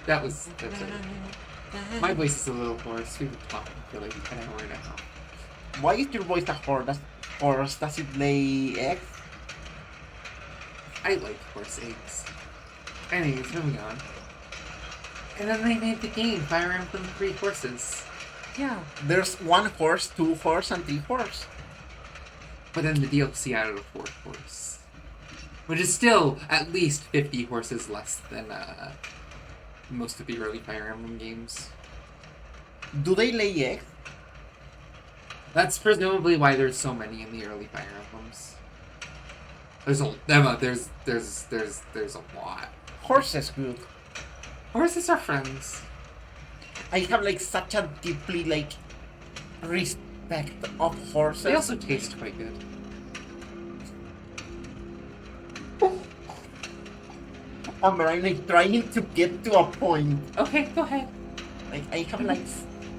That's it. My voice is a little hoarse. We've been talking for like an hour and a half. Why is your voice a horse? Does it lay eggs? I like horse eggs. Anyways, moving on. And then they made the game Fire Emblem 3 Horses. Yeah. There's 1 horse, 2 horse, and 3 horse. But then the DLC added a 4th horse. Which is still at least 50 horses less than most of the early Fire Emblem games. Do they lay eggs? That's presumably why there's so many in the early Fire Emblems. There's a Emma, there's a lot. Horses good. Horses are friends. I have like such a deeply like respect of horses. They also taste quite good. I'm like trying to get to a point. Okay, go ahead. Like I have like,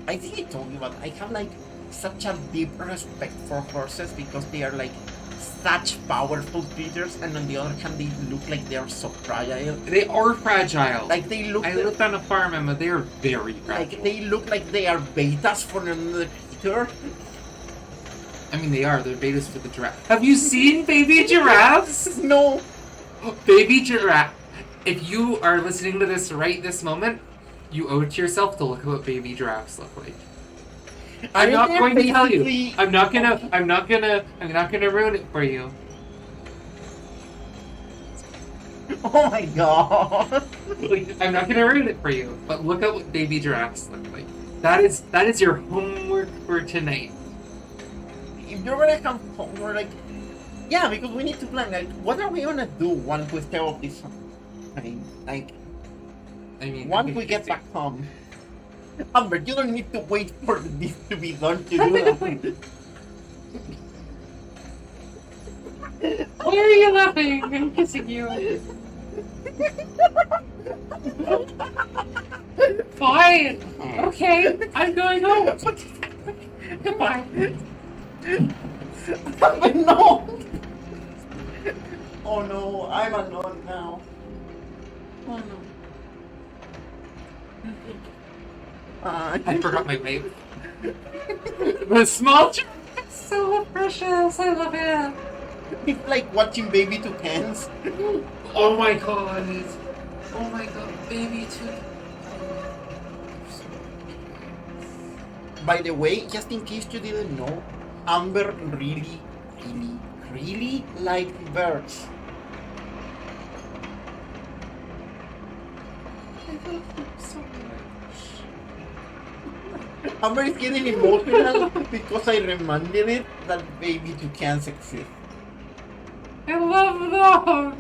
I think I told you, but I have like such a deep respect for horses because they are like such powerful creatures, and on the other hand, they look like they are so fragile. They are fragile. Like they look. I lived on a farm, Emma. They are very fragile. Like they look like they are betas for another creature. I mean, they are. They're betas for the giraffe. Have you seen baby giraffes? No. Baby giraffe. If you are listening to this right this moment, you owe it to yourself to look at what baby giraffes look like. I'm not going to tell you. I'm not gonna ruin it for you. Oh my god. I'm not gonna ruin it for you. But look at what baby giraffes look like. That is your homework for tonight. If you're gonna come home, we're like, yeah, because we need to plan. Like, what are we gonna do once we stay off this? I mean, once we get back home. Amber, you don't need to wait for this to be done to do that. Why are you laughing? I'm kissing you. Fine. Okay, I'm going home. Goodbye. No. Oh no, I'm alone now. Oh no. I forgot my baby. The small giraffe is so precious. I love it. It's like watching baby toucans. Oh my god. Oh my god, baby toucan. By the way, just in case you didn't know, Amber really, really, really likes birds. I love them so much. Amber is getting emotional because I reminded it that baby toucans exist. I love them.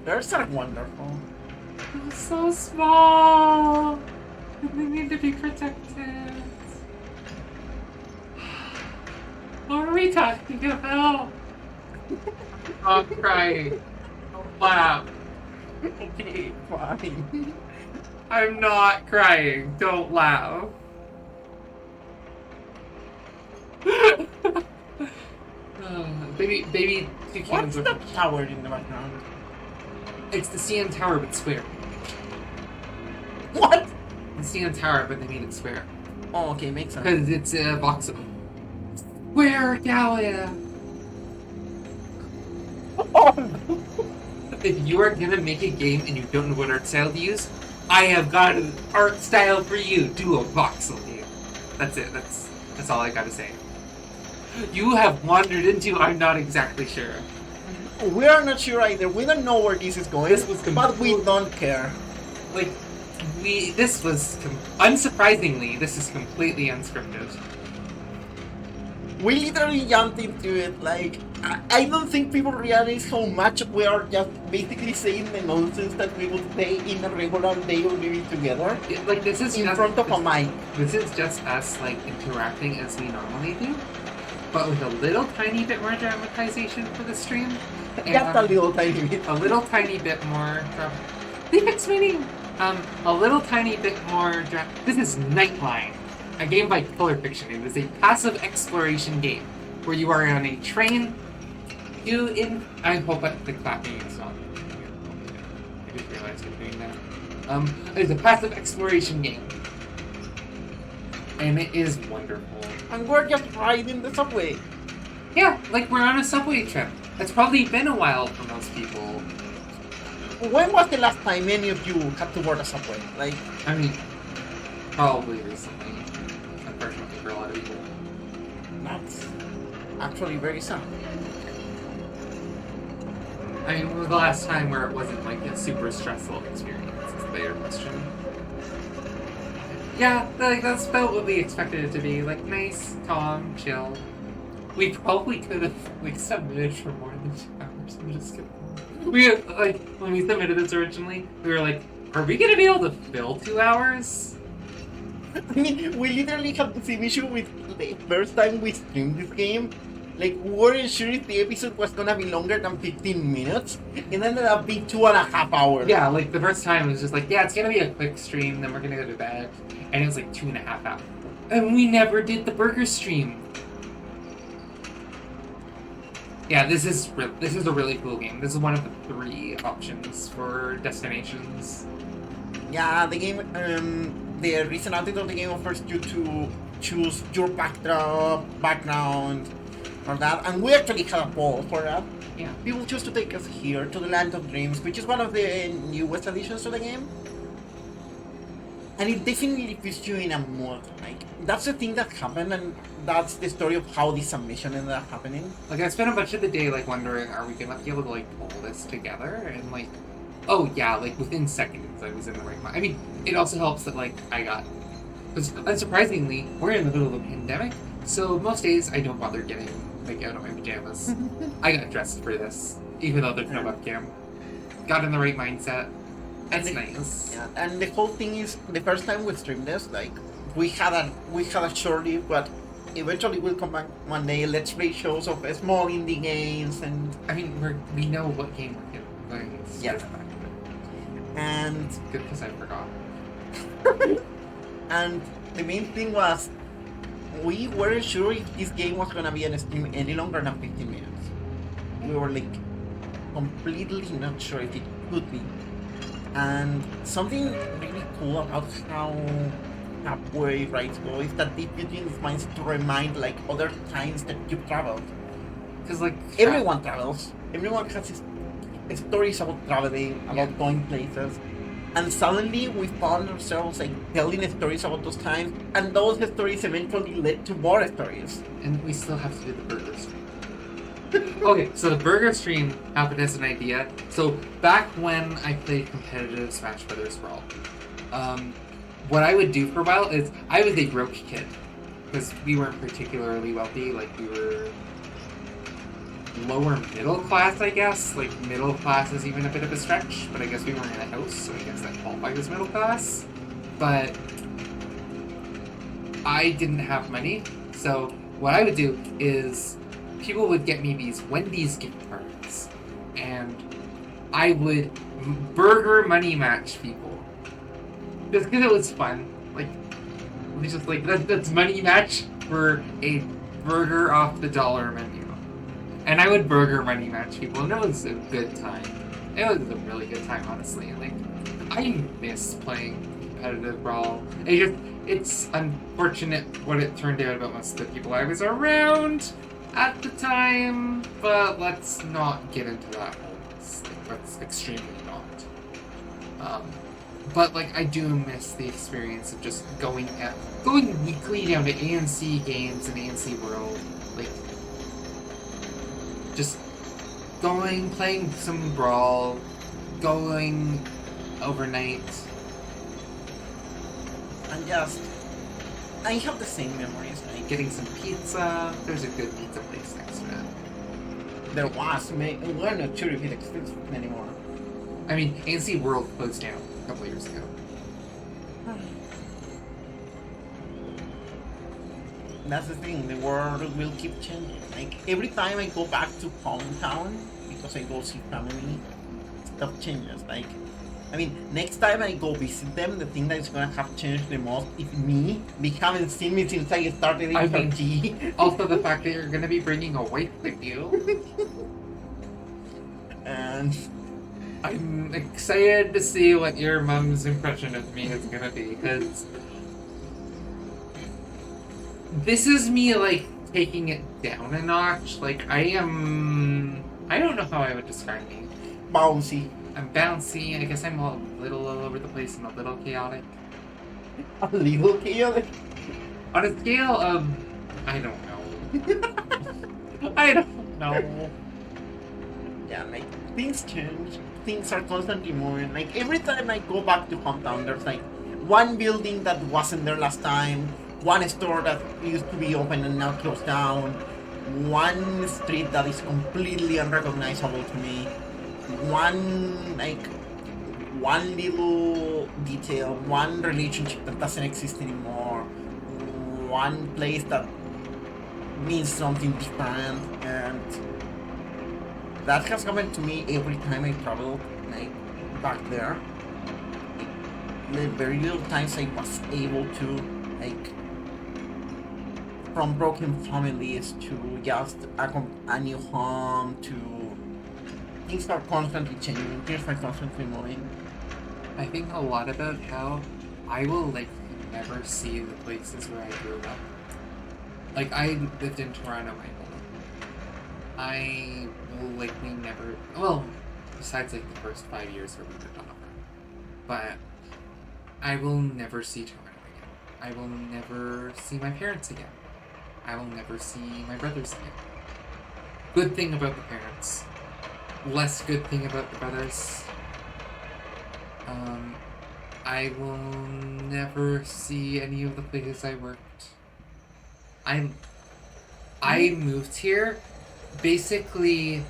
Birds are wonderful. They're so small. And they need to be protected. What are we talking about? I'm crying. Don't laugh. Okay, fine. I'm not crying. Don't laugh. Baby toucans. What's that tower in the background? It's the CN Tower, but square. What? The CN Tower, but they made it square. Oh, okay, makes sense. Because it's a voxel. Square Galia! Oh, If you are gonna make a game and you don't know what art style to use, I have got an art style for you. Do a voxel game. That's it. That's all I gotta say. You have wandered into I'm not exactly sure. we are not sure either. We don't know where this is going, This was but we don't care. Like, this was, unsurprisingly, this is completely unscripted. We literally jumped into it. Like, I don't think people realize how much we are just basically saying the nonsense that we would say in a regular day of living together. Like, this is in just, front of a mic. This is just us, like, interacting as we normally do, but with a little tiny bit more dramatization for the stream. Just a little tiny bit. A little tiny bit more. They fixed my name. A little tiny bit more. This is Nightline, a game by Color Fiction. It is a passive exploration game where you are on a train. I hope that the clapping is not. I just realized I'm doing that. It's a passive exploration game, And it is wonderful. And we're just riding the subway. Yeah, like we're on a subway trip. It's probably been a while for most people. When was the last time any of you had to board a subway? Like, I mean, probably recently. Unfortunately for a lot of people. that's actually very sad. I mean, when was the last time where it wasn't like a super stressful experience? Is the bigger question. Yeah, like that's about what we expected it to be. Like nice, calm, chill. We probably could have like submitted for more than 2 hours. I'm just kidding. We like when we submitted this originally, we were like, are we gonna be able to fill 2 hours? I mean, we literally had the same issue with the first time we streamed this game. Like, we weren't sure if the episode was gonna be longer than 15 minutes. It ended up being 2.5 hours. Yeah, like the first time it was just like, yeah, it's gonna be a quick stream, then we're gonna go to bed. And it was like 2.5 hours. And we never did the burger stream. Yeah, this is a really cool game. This is one of the 3 options for destinations. Yeah, the game, the recent update of the game offers you to choose your background for that, and we actually had a poll for that. Yeah. People choose to take us here to the Land of Dreams, which is one of the newest additions to the game. And it definitely puts you in a mood. Like, that's the thing that happened, and that's the story of how this submission ended up happening. Like I spent a bunch of the day like wondering, are we gonna be able to like pull this together? And like, oh yeah, like within seconds I was in the right mind. I mean, it also helps that like I got, because unsurprisingly, we're in the middle of a pandemic, so most days I don't bother getting like out of my pajamas. I got dressed for this, even though there's no webcam. Got in the right mindset. That's nice. Yeah, and the whole thing is, the first time we streamed this, like, we had a short live, but eventually we'll come back one day. Let's play shows of small indie games, and I mean, we know what game we're going to yeah. And good because I forgot. and the main thing was, we weren't sure if this game was gonna be on Steam any longer than 15 minutes. We were like completely not sure if it could be. And something really cool about how halfway rides go is that they put you in this mindset to remind like other times that you've traveled. Because like Everyone travels. Everyone has his stories about traveling, about going places. And suddenly we found ourselves like telling stories about those times, and those stories eventually led to more stories. And we still have to do the burger stream. Okay, so the burger stream happened as an idea. So back when I played competitive Smash Brothers Brawl, what I would do for a while is I was a broke kid because we weren't particularly wealthy. Like we were lower middle class, I guess. Like middle class is even a bit of a stretch, but I guess we were in a house, so I guess that qualified as middle class. But I didn't have money, so what I would do is people would get me these Wendy's gift cards, and I would burger money match people just because it was fun. Like, it's just like that's money match for a burger off the dollar menu, and I would burger money match people, and it was a good time. It was a really good time, honestly. Like, I miss playing competitive Brawl. It's unfortunate what it turned out about most of the people I was around at the time, but let's not get into that whole mess. Like, let's extremely not. But like I do miss the experience of just going weekly down to ANC games and ANC World, like just playing some Brawl, going overnight. And just, I have the same memories. Like, Getting some pizza. There's a good pizza place next to it. there was, we're not sure if it exists anymore. I mean, ANC World closed down a couple years ago. That's the thing, the world will keep changing. Like, every time I go back to hometown, because I go see family, stuff changes. Like, I mean, next time I go visit them, the thing that is gonna have changed the most is me. They haven't seen me since I started in PUBG. Also the fact that you're gonna be bringing a wife with you. And I'm excited to see what your mom's impression of me is gonna be, because This is me, like, taking it down a notch. Like, I don't know how I would describe me. Bouncy. I'm bouncy. I guess I'm a little all over the place and a little chaotic. A little chaotic. On a scale of, I don't know. I don't know. Yeah, like things change. Things are constantly moving. Like every time I go back to hometown, there's like one building that wasn't there last time, one store that used to be open and now closed down, one street that is completely unrecognizable to me, one little detail, one relationship that doesn't exist anymore, one place that means something different, and that has happened to me every time I travel, like back there. The very little times I was able to, like, from broken families to just a new home to things are constantly changing, things are constantly moving. I think a lot about how I will, like, never see the places where I grew up. Like, I lived in Toronto my whole life. I will likely never, well, besides, like, the first 5 years where we lived on a farm. But I will never see Toronto again. I will never see my parents again. I will never see my brothers again. Good thing about the parents. Less good thing about the brothers. I will never see any of the places I worked. I moved here. Basically,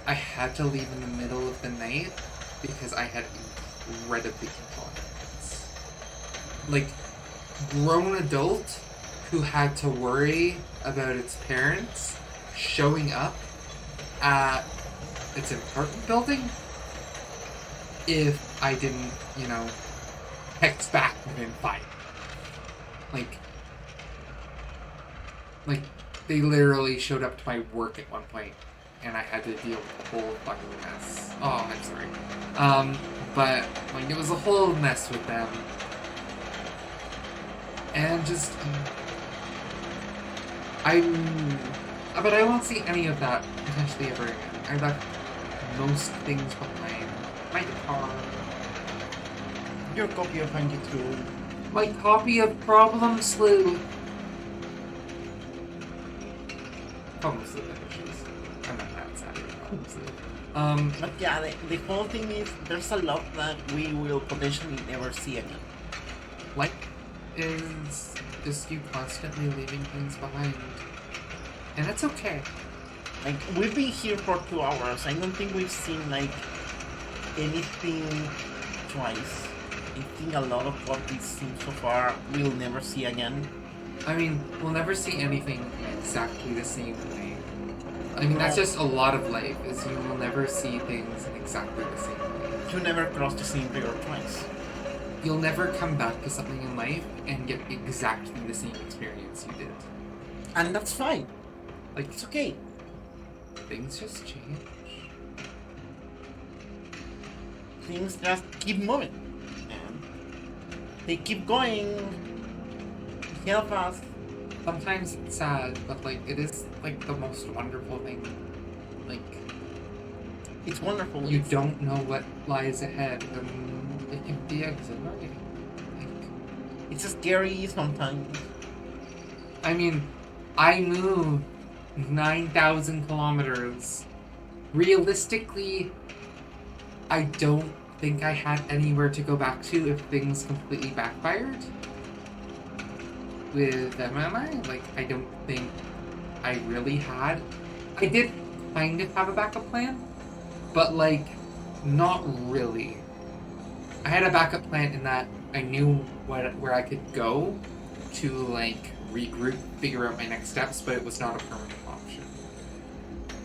I had to leave in the middle of the night because I had incredibly controlling parents. Like, grown adult who had to worry about its parents showing up at its apartment building if I didn't, text back within 5. Like, they literally showed up to my work at one point, and I had to deal with the whole fucking mess. Oh, I'm sorry. But, like, it was a whole mess with them. And just, but I won't see any of that potentially ever again. I left most things behind. My guitar. Your copy of 92. My copy of Problem Sleuth. Problem Sleuth issues. I'm not that sad about Problem Sleuth. But yeah, the whole thing is there's a lot that we will potentially never see again. Life is just you constantly leaving things behind. And that's okay. Like, we've been here for 2 hours. I don't think we've seen, like, anything twice. I think a lot of what we've seen so far we'll never see again. I mean, we'll never see anything exactly the same way. I mean, that's just a lot of life, is you will never see things in exactly the same way. You never cross the same river twice. You'll never come back to something in life and get exactly the same experience you did. And that's fine. Like, It's okay. things just change. Things just keep moving. And they keep going. Help us. Sometimes it's sad, but, like, it is, like, the most wonderful thing. Like, It's wonderful. you don't know what lies ahead, and it can be exhilarating. Like, It's scary sometimes. I mean, I moved 9,000 kilometers. Realistically, I don't think I had anywhere to go back to if things completely backfired. With MMI, like, I don't think I really had. I did kind of have a backup plan, but, like, not really. I had a backup plan in that I knew where I could go to, like, regroup, figure out my next steps, but it was not a permanent option.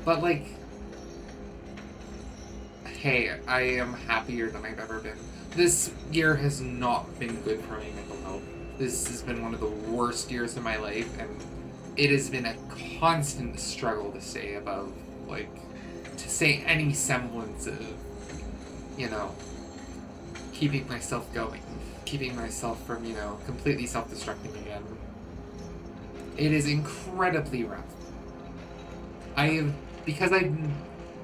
But, like, hey, I am happier than I've ever been. This year has not been good for my mental health. This has been one of the worst years of my life, and it has been a constant struggle to stay above, like, to say any semblance of, keeping myself going, keeping myself from, completely self-destructing again. It is incredibly rough. Because I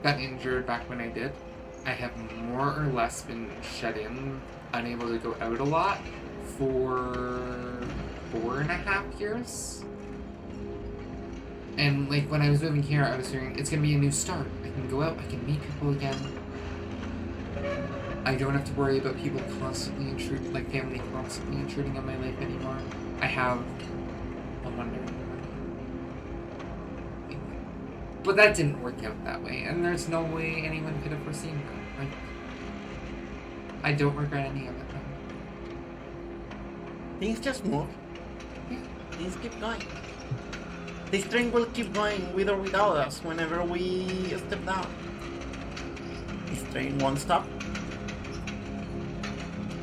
got injured back when I did, I have more or less been shut in, unable to go out a lot for 4.5 years. And like when I was moving here, I was hearing it's gonna be a new start. I can go out, I can meet people again. I don't have to worry about people constantly intruding, like family constantly intruding on my life anymore. I have a wonder. But that didn't work out that way, and there's no way anyone could have foreseen that. Like, I don't regret any of it. Things just move. Yeah. Things keep going. This train will keep going with or without us whenever we step down. This train won't stop.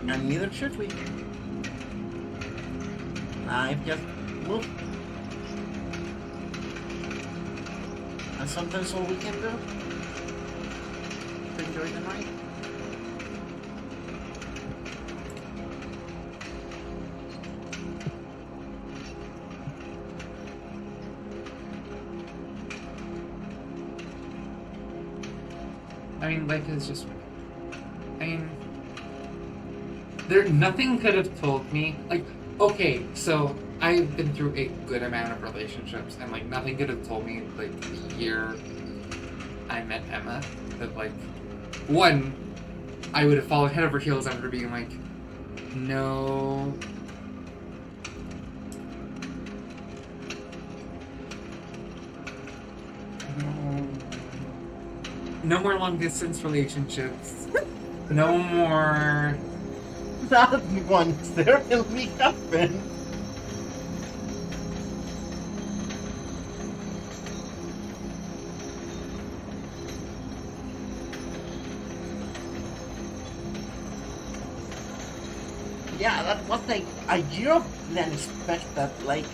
And neither should we. Life just moves. And sometimes all we can do is enjoy the night. I mean, life is just. I mean, nothing could have told me. Like, okay, so I've been through a good amount of relationships, and like nothing could have told me like the year I met Emma that like one, I would have fallen head over heels after being like, no. No more long distance relationships. No more. That one certainly happened. Yeah, that was like a year of the unexpected. Like,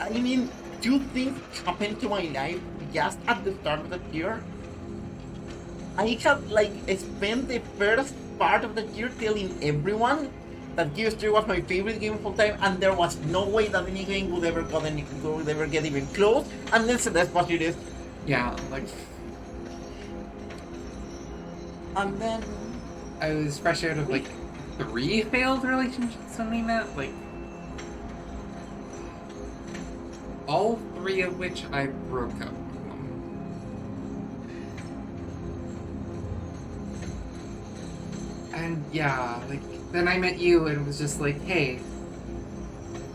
I mean, two things happened to my life just at the start of the year. I had like spent the first part of the year telling everyone that Gears 3 was my favorite game of all time, and there was no way that any game would ever get even close. And then so that's what it is. Yeah, like. And then I was fresh out of like 3 failed relationships when we met, like all 3 of which I broke up. And yeah, like then I met you and it was just like, hey,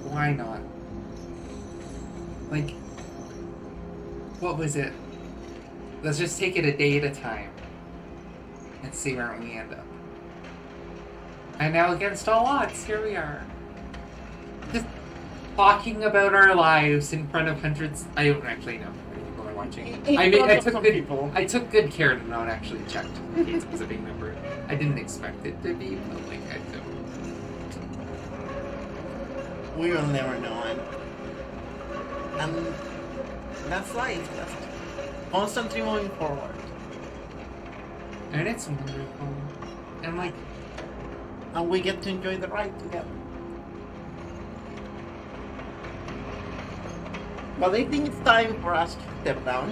why not? Like, what was it? Let's just take it a day at a time and see where we end up. And now against all odds, here we are. Just talking about our lives in front of hundreds. I don't actually know how many people are watching. I took good care to not actually check in case it was a big number. I didn't expect it to be, but like I don't. We will never know it. And that's life. That's constantly moving forward. And it's wonderful. And like, and we get to enjoy the ride together. But I think it's time for us to step down.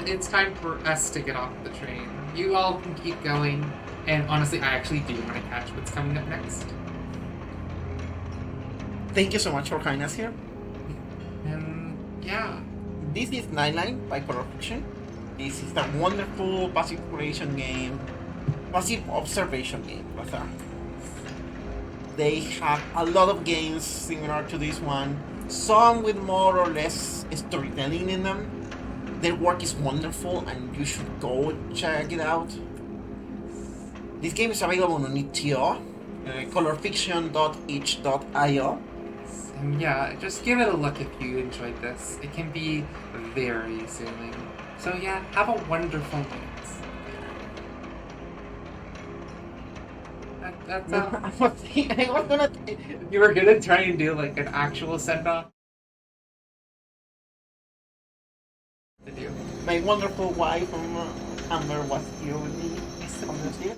It's time for us to get off the train. You all can keep going. And honestly, I actually do want to catch what's coming up next. Thank you so much for having us here. And yeah. This is Nightline by Color Fiction. This is a wonderful passive exploration game. Passive observation game, rather. They have a lot of games similar to this one. Some with more or less storytelling in them. Their work is wonderful and you should go check it out. This game is available on itch.io, colorfiction.itch.io. And yeah, just give it a look if you enjoyed this. It can be very soothing. So yeah, have a wonderful night. That's You were gonna try and do like an actual send-off? My wonderful wife, Amber, was here with me on this year.